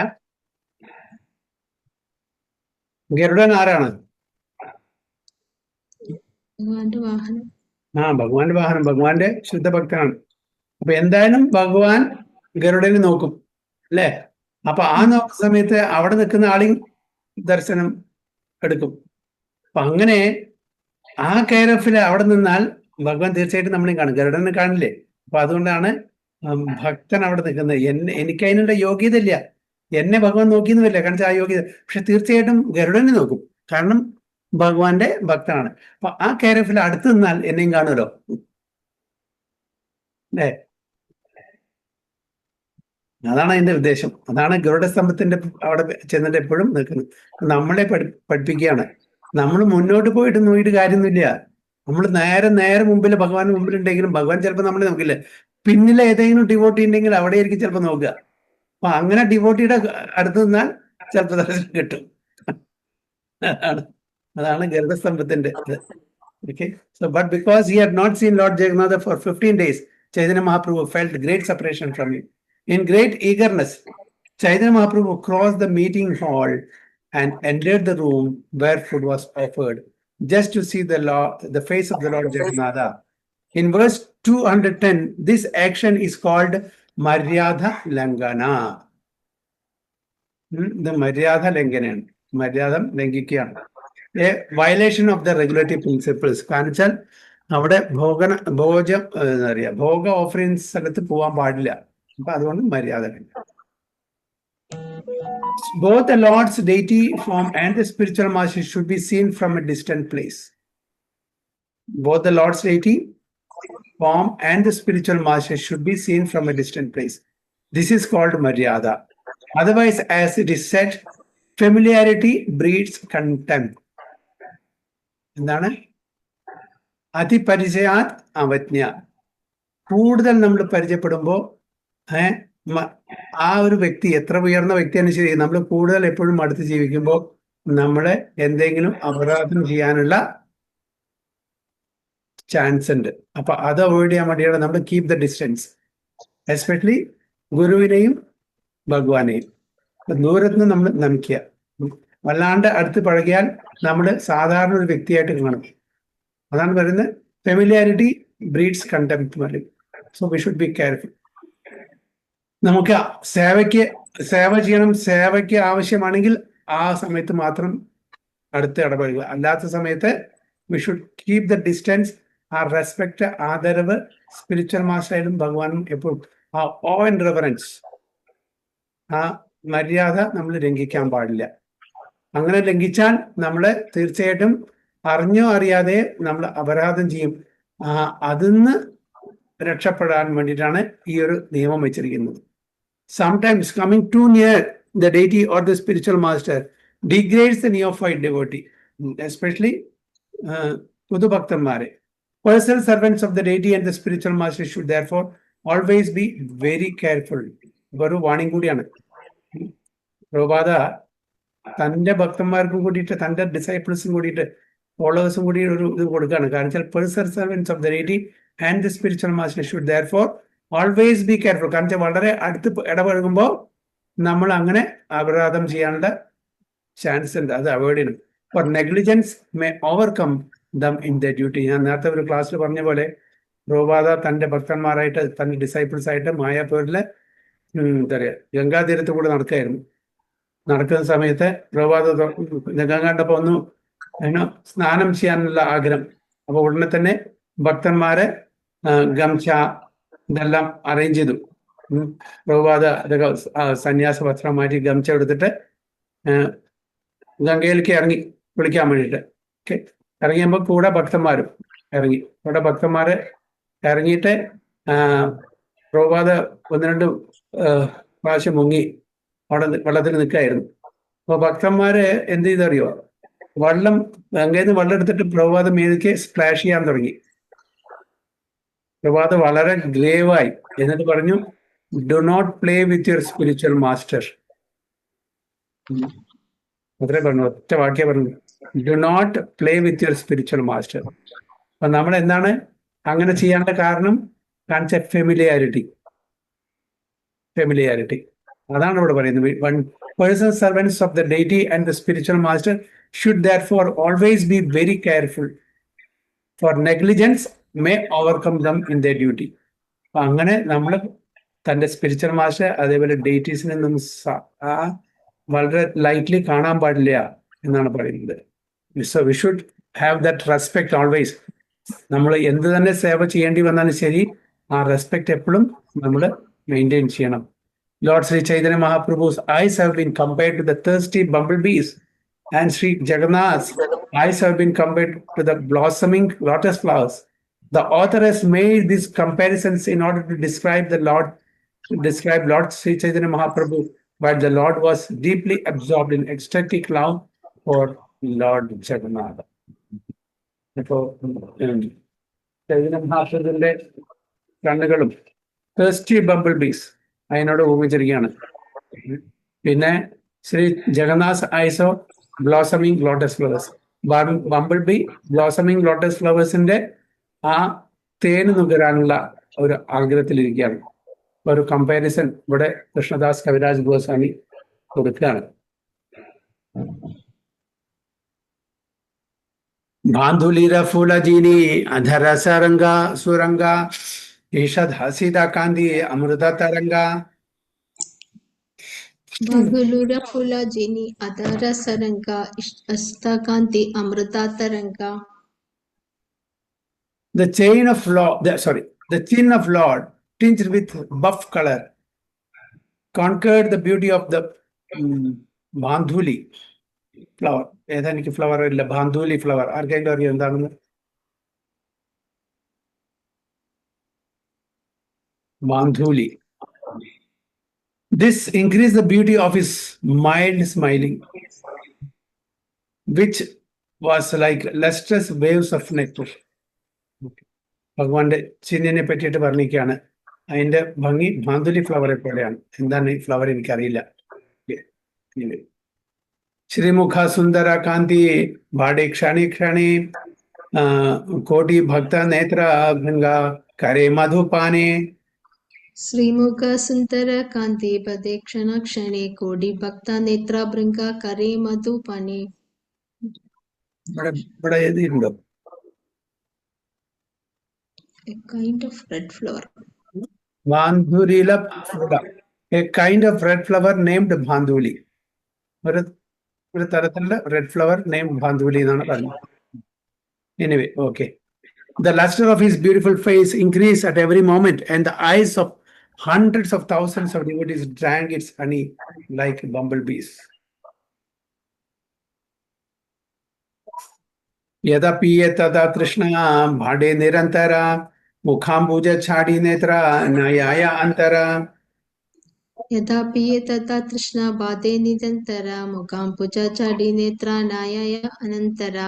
ഗരുഡൻ ആരാണ്? ഭഗവാന്റെ വാഹനം. ഭഗവാന്റെ വാഹനം, ഭഗവാന്റെ ശുദ്ധഭക്തനാണ്. അപ്പൊ എന്തായാലും ഭഗവാൻ ഗരുഡനെ നോക്കും അല്ലേ? അപ്പൊ ആ നോക്കുന്ന സമയത്ത് അവിടെ നിൽക്കുന്ന ആളെയും ദർശനം എടുക്കും. അപ്പൊ അങ്ങനെ ആ കെയർ ഓഫിൽ അവിടെ നിന്നാൽ ഭഗവാൻ തീർച്ചയായിട്ടും നമ്മളെയും കാണും, ഗരുഡനെ കാണില്ലേ? അപ്പൊ അതുകൊണ്ടാണ് ഭക്തൻ അവിടെ നിൽക്കുന്നത്. എനിക്ക് അതിനുള്ള യോഗ്യത ഇല്ല, എന്നെ ഭഗവാൻ നോക്കിയെന്നുമില്ല, കാരണം ആ യോഗ്യത. പക്ഷെ തീർച്ചയായിട്ടും ഗരുഡനെ നോക്കും, കാരണം ഭഗവാന്റെ ഭക്തനാണ്. അപ്പൊ ആ കെയർ ഓഫിൽ അടുത്ത് നിന്നാൽ എന്നെയും കാണുമല്ലോ അല്ലേ? അതാണ് അതിന്റെ ഉദ്ദേശം. അതാണ് ഗരുഡ സ്തംഭത്തിന്റെ അവിടെ ചെന്നിട്ട് എപ്പോഴും നിൽക്കുന്നത്. നമ്മളെ പഠിപ്പിക്കുകയാണ്. നമ്മൾ മുന്നോട്ട് പോയിട്ട് നോക്കിയിട്ട് കാര്യമൊന്നുമില്ല. നമ്മൾ നേരെ മുമ്പിൽ ഭഗവാൻ മുമ്പിലുണ്ടെങ്കിലും ഭഗവാൻ ചിലപ്പോൾ നമ്മളെ നോക്കില്ല. പിന്നിലെ ഏതെങ്കിലും ഡിവോട്ടി ഉണ്ടെങ്കിൽ അവിടെ ആയിരിക്കും ചിലപ്പോൾ നോക്കുക. അപ്പൊ അങ്ങനെ ഡിവോട്ടിയുടെ അടുത്ത് നിന്നാൽ ചിലപ്പോൾ ദർശനം കിട്ടും. അതാണ് ഗരുഡസ്തംഭത്തിന്റെ ഇത്. Okay, so but because he had not seen Lord Jagannath for 15 days, Chaitanya Mahaprabhu felt great separation from him. In great eagerness, Chaitanya Mahaprabhu crossed the meeting hall and entered the room where food was offered, just to see the face of the Lord Jagannath. In verse 210, this action is called Maryada Langana. The Maryada Langana, Maryada Langikyan. A violation of the regulatory principles. കാരണം വെച്ചാൽ അവിടെ ഭോഗ offering സ്ഥലത്ത് പോകാൻ പാടില്ല. അപ്പൊ അതുകൊണ്ട് മര്യാദ. Both the Lord's deity form and the spiritual master should be seen from a distant place. Both the Lord's deity form and the spiritual master should be seen from a distant place. This is called Maryada. Otherwise, as it is said, familiarity breeds contempt. എന്താണ്? അതിപരിചയാത് അവജ്ഞ. കൂടുതൽ നമ്മൾ പരിചയപ്പെടുമ്പോൾ ആ ഒരു വ്യക്തി എത്ര ഉയർന്ന വ്യക്തിയാണ് ശരി, നമ്മൾ കൂടുതൽ എപ്പോഴും അടുത്ത് ജീവിക്കുമ്പോൾ നമ്മളെ എന്തെങ്കിലും അപരാധം ചെയ്യാനുള്ള ചാൻസ് ഉണ്ട്. അപ്പൊ അത് അവോയ്ഡ് ചെയ്യാൻ വേണ്ടിയാണ് നമ്മൾ കീപ് ദ ഡിസ്റ്റൻസ്, എസ്പെഷ്യലി ഗുരുവിനെയും ഭഗവാനെയും. ദൂരത്തുനിന്ന് നമ്മൾ നമിക്കുക. വല്ലാണ്ട് അടുത്ത് പഴകിയാൽ നമ്മൾ സാധാരണ ഒരു വ്യക്തിയായിട്ട് കാണും. അതാണ് പറയുന്നത്, familiarity breeds contempt. So we should be careful. നമുക്ക് സേവ ചെയ്യണം, സേവയ്ക്ക് ആവശ്യമാണെങ്കിൽ ആ സമയത്ത് മാത്രം അടുത്ത് ഇടപെടുക. അല്ലാത്ത സമയത്ത് we should keep the distance. ആ റെസ്പെക്ട്, ആദരവ് സ്പിരിച്വൽ മാസ്റ്ററായാലും ഭഗവാനും എപ്പോഴും ആ ഓ ആൻഡ് റെവറൻസ്, ആ മര്യാദ നമ്മൾ ലംഘിക്കാൻ പാടില്ല. അങ്ങനെ ലംഘിച്ചാൽ നമ്മള് തീർച്ചയായിട്ടും അറിഞ്ഞോ അറിയാതെ നമ്മൾ അപരാധം ചെയ്യും. അതിന്ന് രക്ഷപ്പെടാൻ വേണ്ടിയിട്ടാണ് ഈ ഒരു നിയമം വെച്ചിരിക്കുന്നത്. Sometimes coming too near the deity or the spiritual master degrades the neophyte devotee, especially Pudu Bhaktamare. Personal servants of the deity and the spiritual master should therefore always be very careful. ഒരു warning കൂടിയാണ്. പ്രഭുപാദ തന്റെ ഭക്തന്മാർക്കും കൂടിയിട്ട്, തന്റെ ഡിസൈപ്പിൾസും കൂടിയിട്ട്, ഫോളോവേഴ്സും കൂടി ഒരു ഇത് കൊടുക്കുകയാണ്. കാരണം വെച്ചാൽ personal servants of the deity and the spiritual master should therefore always be careful. കാരണം വെച്ചാൽ വളരെ അടുത്ത് ഇടപഴകുമ്പോൾ നമ്മൾ അങ്ങനെ അപരാധം ചെയ്യാനുള്ള ചാൻസ് ഉണ്ട്. അത് അവോയ്ഡ് ചെയ്യണം. For negligence may overcome them in the duty. ഞാൻ നേരത്തെ ഒരു ക്ലാസ്സിൽ പറഞ്ഞ പോലെ പ്രഭുപാദ തന്റെ ഭക്തന്മാരായിട്ട്, തന്റെ ഡിസൈപ്പിൾസ് ആയിട്ട് മായാപൂരിലെ എന്താ പറയുക ഗംഗാതീരത്ത് കൂടെ നടക്കുകയായിരുന്നു. നടക്കുന്ന സമയത്ത് പ്രഭുപാദ ഗംഗ കണ്ടപ്പോൾ ഒന്ന് സ്നാനം ചെയ്യാനുള്ള ആഗ്രഹം. അപ്പൊ ഉടനെ തന്നെ ഭക്തന്മാരെ ഗംഛ ഇതെല്ലാം അറേഞ്ച് ചെയ്തു. പ്രഭുപാദ അതൊക്കെ സന്യാസ വസ്ത്രം മാറ്റി ഗംഛ എടുത്തിട്ട് ഗംഗയിലേക്ക് ഇറങ്ങി കുളിക്കാൻ വേണ്ടിയിട്ട്. ഓക്കെ, ഇറങ്ങിയപ്പോൾ കൂടെ ഭക്തന്മാരും ഇറങ്ങി. കൂടെ ഭക്തന്മാര് ഇറങ്ങിയിട്ട് പ്രഭുപാദ 1-2 പ്രാവശ്യം മുങ്ങി അവിടെ വെള്ളത്തിൽ നിൽക്കായിരുന്നു. അപ്പൊ ഭക്തന്മാര് എന്ത് ചെയ്തറിയോ, ഗംഗയിൽ നിന്ന് വെള്ളം എടുത്തിട്ട് പ്രഭുപാദ മീതിക്ക് സ്പ്ലാഷ് ചെയ്യാൻ തുടങ്ങി. പ്രഭുപാദ വളരെ ഗ്രേവായി എന്നിട്ട് പറഞ്ഞു, do not play with your spiritual master. അത്രേ പറഞ്ഞു, ഒറ്റ വാക്യം പറഞ്ഞു, do not play with your spiritual master. അപ്പൊ നമ്മൾ എന്താണ് അങ്ങനെ ചെയ്യാനുള്ള കാരണം? കാണിച്ച ഫെമിലിയാരിറ്റി. അതാണ് ഇവിടെ പറയുന്നത്. One person servants of the deity and the spiritual master should therefore always be very careful, for negligence may overcome them in their duty. അപ്പൊ അങ്ങനെ നമ്മൾ തന്റെ സ്പിരിച്വൽ മാസ്റ്റർ അതേപോലെ ഡെയിറ്റീസിനെ ഒന്നും വളരെ ലൈറ്റ്ലി കാണാൻ പാടില്ല എന്നാണ് പറയുന്നത്. So we should have that respect always. നമ്മൾ എന്ത് തന്നെ സേവ ചെയ്യേണ്ടി വന്നാലും ശരി, ആ റെസ്പെക്ട് എപ്പോഴും നമ്മൾ മെയിൻറ്റെയിൻ ചെയ്യണം. Lord Sri Chaitanya Mahaprabhu's eyes have been compared to the thirsty bumblebees, and Sri Jagannath's eyes have been compared to the blossoming lotus flowers. The author has made these comparisons in order to describe Lord Sri Chaitanya Mahaprabhu, while the Lord was deeply absorbed in ecstatic love for Lord Jagannath. So, Chaitanya Mahaprabhu's കണ്ണുകളും thirsty bumblebees അതിനോട് ഉപയോഗിച്ചിരിക്കുകയാണ്. പിന്നെ Shri Jagannath eyes blossoming lotus flowers. Bumble bee blossoming lotus ഫ്ലവേഴ്സിന്റെ ആ തേന് നുകരാനുള്ള ഒരു ആഗ്രഹത്തിലിരിക്കുകയാണ്. ഒരു comparison ഇവിടെ കൃഷ്ണദാസ് കവിരാജ് ഗോസ്വാമി കൊടുക്കുകയാണ്. ബാന്ധുലീര ഫൂലജീനി അധര സരംഗ സുരംഗ ഈഷദ് ഹസിത കാന്തി അമൃത തരംഗ. Bhagulura Phula Jini Adara Saranga Astakanti Amrita Taranga. The chin of Lord tinged with buff color conquered the beauty of the Bandhuli flower. ഏതെനിക്ക് flower ഇല്ല, ബാന്ധൂലി ഫ്ലവർ. ആർക്കെങ്കിലും അറിയാം എന്താണെന്ന്? Bandhuli. This increased the beauty of his mild smiling, which was like lustrous waves of nectar. ഭഗവാന്റെ ചിഹ്നനെ പറ്റിയിട്ട് പറഞ്ഞിരിക്കുകയാണ്. അതിന്റെ ഭംഗി ബാന്ധുലി ഫ്ലവറെ പോലെയാണ്. എന്താണ് ഈ ഫ്ലവർ എനിക്കറിയില്ല. ശ്രീമുഖ സുന്ദര കാന്തി ഭാടെ ക്ഷണി ക്ഷണി കോടി ഭക്ത നേത്ര ഭൃംഗ കരേ മധുപാനെ. Srimukha Sundara Kanti Padekshana Kshane Kodi Bhakta Netra Bringa Kare Madhupane. ഇവിടെ എഴുതിയിട്ടുണ്ടോ? A kind of red flower. Bandhulila Phula. A kind of red flower named Bandhuli. ഒരു തരത്തിലുള്ള റെഡ് ഫ്ലവർ നെയിം ബാന്ധുലി എന്നാണ് പറഞ്ഞത്. Anyway, okay. The luster of his beautiful face increased at every moment, and the eyes of hundreds of thousands of devotees drank its honey like bumblebees. Yada piye tada Krishna bhade nirantara mukhambuja chadi netra nayaya antara. यदा पिये तथा तृष्णा बाधे निरन्तरा मुखां पूजा चाडी Netra नायाय अनन्तरा.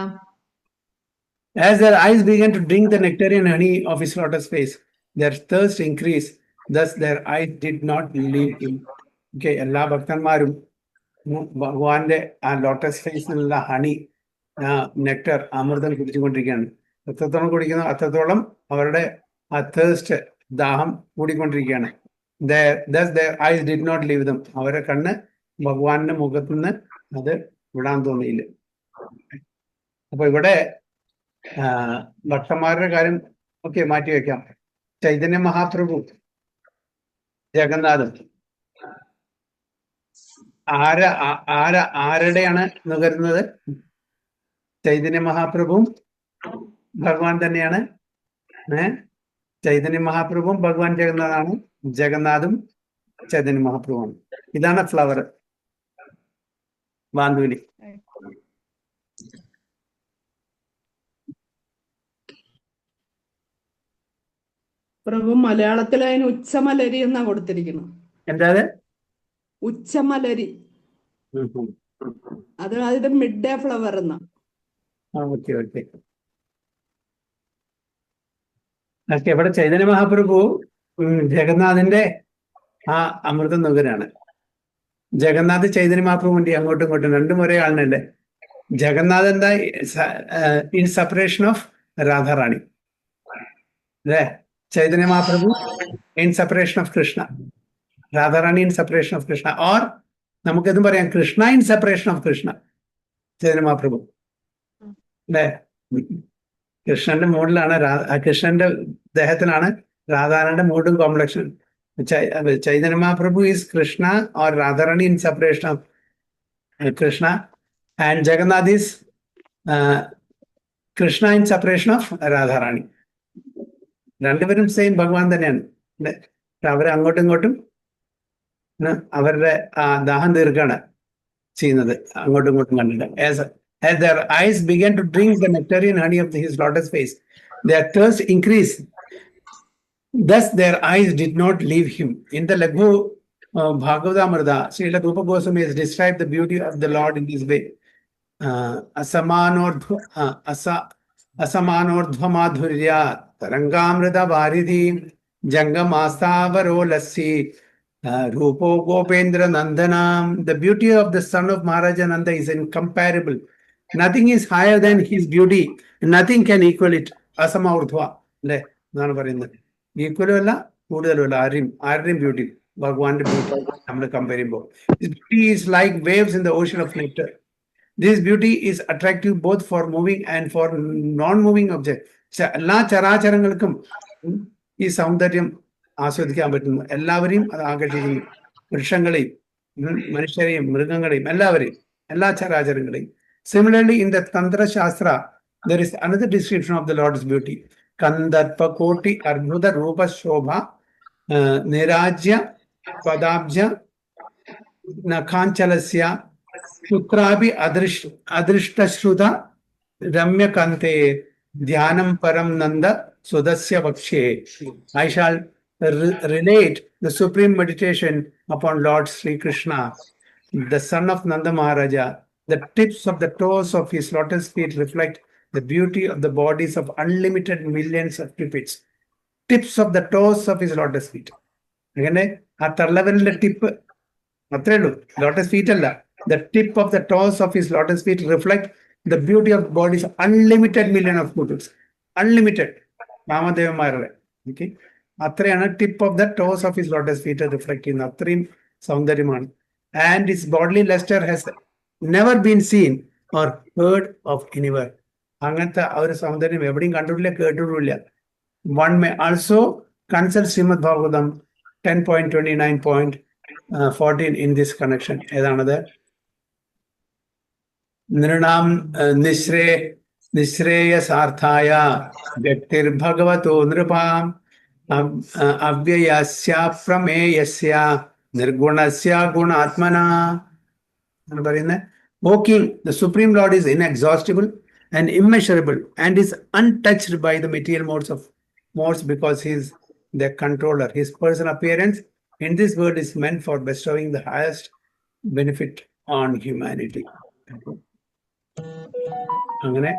As their eyes began to drink the nectarian honey of his lotus face, their thirst increased. Thus their eyes did not leave him. Okay, എല്ലാ ഭക്തന്മാരും ഭഗവാന്റെ ആ lotus ഫേസിലുള്ള honey, nectar, അമൃതം കുടിച്ചുകൊണ്ടിരിക്കുകയാണ്. എത്രത്തോളം കുടിക്കുന്നു അത്രത്തോളം അവരുടെ ആ തേഴ്സ്റ്റ്, ദാഹം കൂടിക്കൊണ്ടിരിക്കുകയാണ്. Thus their eyes did not leave them. അവരുടെ കണ്ണ് ഭഗവാന്റെ മുഖത്തു നിന്ന് അത് വിടാൻ തോന്നിയില്ല. അപ്പൊ ഇവിടെ ഭക്തന്മാരുടെ കാര്യം ഒക്കെ മാറ്റി വെക്കാം. ചൈതന്യ മഹാപ്രഭു, ജഗന്നാഥൻ ആരുടെയാണ് നുകരുന്നത്? ചൈതന്യ മഹാപ്രഭുവും ഭഗവാൻ തന്നെയാണ്. ചൈതന്യ മഹാപ്രഭുവും ഭഗവാൻ ജഗന്നാഥാണ്, ജഗന്നാഥും ചൈതന്യ മഹാപ്രഭുവാണ്. ഇതാണ് ഫ്ലവർ, ബാന്ധുലി. പ്രഭു മലയാളത്തിൽ അതിന് ഉച്ചമലരി എന്നാ കൊടുത്തിരിക്കുന്നത്. എന്താ ഉച്ചമലരി? അത് അതിന്റെ മിഡ് ഡേ ഫ്ലവർ എന്നാ. Okay okay okay. ഇവിടെ ചൈതന്യ മഹാപ്രഭു ജഗന്നാഥിന്റെ ആ അമൃത നുകരാണ്. ജഗന്നാഥ് ചൈതന്യ മഹാപ്രഭുവിന്റെ അങ്ങോട്ടും ഇങ്ങോട്ടും രണ്ടും ഒരേ ആളിനല്ലേ. ജഗന്നാഥ് എന്താ? ഇൻ സെപ്പറേഷൻ ഓഫ് രാധാറാണി അല്ലേ? Chaitanya Mahaprabhu in separation of Krishna, Radharani in separation of Krishna, or നമുക്ക് എന്തും പറയാം, Krishna in separation of Krishna, Chaitanya Mahaprabhu അല്ലേ? കൃഷ്ണന്റെ മൂഡിലാണ്, കൃഷ്ണന്റെ ദേഹത്തിലാണ് രാധാറാണിയുടെ മൂഡും complexion. Chaitanya Mahaprabhu is Krishna or Radharani in separation of Krishna, and Jagannath is Krishna in separation of Radharani. രണ്ടുപേരും same ഭഗവാൻ തന്നെയാണ്. അവരെ അങ്ങോട്ടും ഇങ്ങോട്ടും അവരുടെ ദാഹം തീർക്കാണ് ചെയ്യുന്നത്, അങ്ങോട്ടും ഇങ്ങോട്ടും കണ്ടിട്ട്. As their eyes began to drink the nectarian honey of his lotus face, their thirst increased. Thus their eyes did not leave him. In the Laghu Bhagavatamrita, Srila Rupa Goswami has described the beauty of the Lord in this way. Asamanordhvamadhurya Tarangamrita Varidhi Jangamasavaro Lassi Rupo Gopendra Nandanam. The beauty of the son of Maharaja Nanda is incomparable. Nothing is higher than his beauty. Nothing can equal it. Asamardhva. അല്ലേ എന്നാണ് പറയുന്നത്. ഈക്വലും അല്ല, കൂടുതലും അല്ല. ആരുടെയും beauty, ഭഗവാന്റെ beauty നമ്മൾ compare ചെയ്യുമ്പോൾ. His beauty is like waves in the ocean of nectar. This beauty is attractive both for moving and for non-moving objects. എല്ലാ ചരാചരങ്ങൾക്കും ഈ സൗന്ദര്യം ആസ്വദിക്കാൻ പറ്റുന്നു. എല്ലാവരെയും അത് ആകർഷിക്കുന്നു. വൃക്ഷങ്ങളെയും മനുഷ്യരെയും മൃഗങ്ങളെയും എല്ലാവരെയും, എല്ലാ ചരാചരങ്ങളെയും. Similarly, in the Tantra Shastra, there is another description of the Lord's beauty. Kandarpa Koti Arbhuda Rupa Shobha Nirajya Padabja Nakhanchalasya Sutrabi Adrishtashruta Ramya Kante Dhyanam Param Nanda Sudasya Vakshe. I shall relate the supreme meditation upon Lord Sri Krishna, the son of Nanda Maharaja. The tips of the toes of his lotus feet reflect the beauty of the bodies of unlimited millions of cupids. Tips of the toes of his lotus feet. അങ്ങനെ ആ തള്ളവരിലെ tip അത്രേ ഉള്ളൂ, lotus feet അല്ല. The tip of the toes of his lotus feet reflect the beauty of bodies of unlimited million of cupids. Unlimited രാമദേവന്മാരുടെ. Okay, അത്രയാണ് tip of the toes of his lotus feet reflect ചെയ്യുന്നത്. അത്രയും സൗന്ദര്യമാണ്. And his body lustre has never been seen or heard of anywhere. അങ്ങനത്തെ ആ ഒരു സൗന്ദര്യം എവിടെയും കണ്ടിട്ടില്ല, കേട്ടിട്ടില്ല. one may also consult Srimad Bhagavatam 10.29.14 in this connection. Edanadu Nrinam Nishreyasarthaya Vyaktir Bhagavato Nripam Avyayasya Prameyasya Nirgunasya Gunatmana. O King, the Supreme Lord is inexhaustible and immeasurable and is untouched by the material modes because he is the controller. His personal appearance in this world is meant for bestowing the highest benefit on humanity. അങ്ങനെ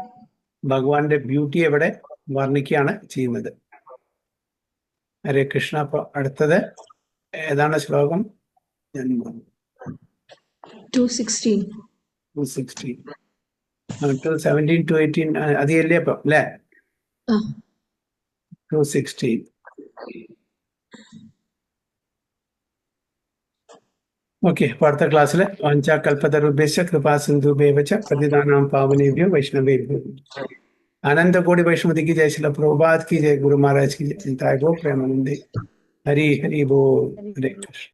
ഭഗവാന്റെ beauty എവിടെ വർണ്ണിക്കുകയാണ് ചെയ്യുന്നത്. ഹരേ കൃഷ്ണ. അപ്പൊ അടുത്തത് ഏതാണ് ശ്ലോകം? 216. 216. 17 to 18 അതിയല്ലേ അപ്പൊ അല്ലേ? 216. ഓക്കെ, അപ്പൊ അടുത്ത ക്ലാസ്സിൽ വാഞ്ചാകൽപതരുഭ്യശ്ച കൃപാസിന്ധുഭ്യേവച പതിതാനാം പാവനേഭ്യോ വൈഷ്ണവേഭ്യോ അനന്തകോടി വൈഷ്ണവതി की जय, श्रील प्रभुपाद की जय, गुरु महाराज की जय, गो प्रेमानंदे. हरि हरि बोल. हरे कृष्ण.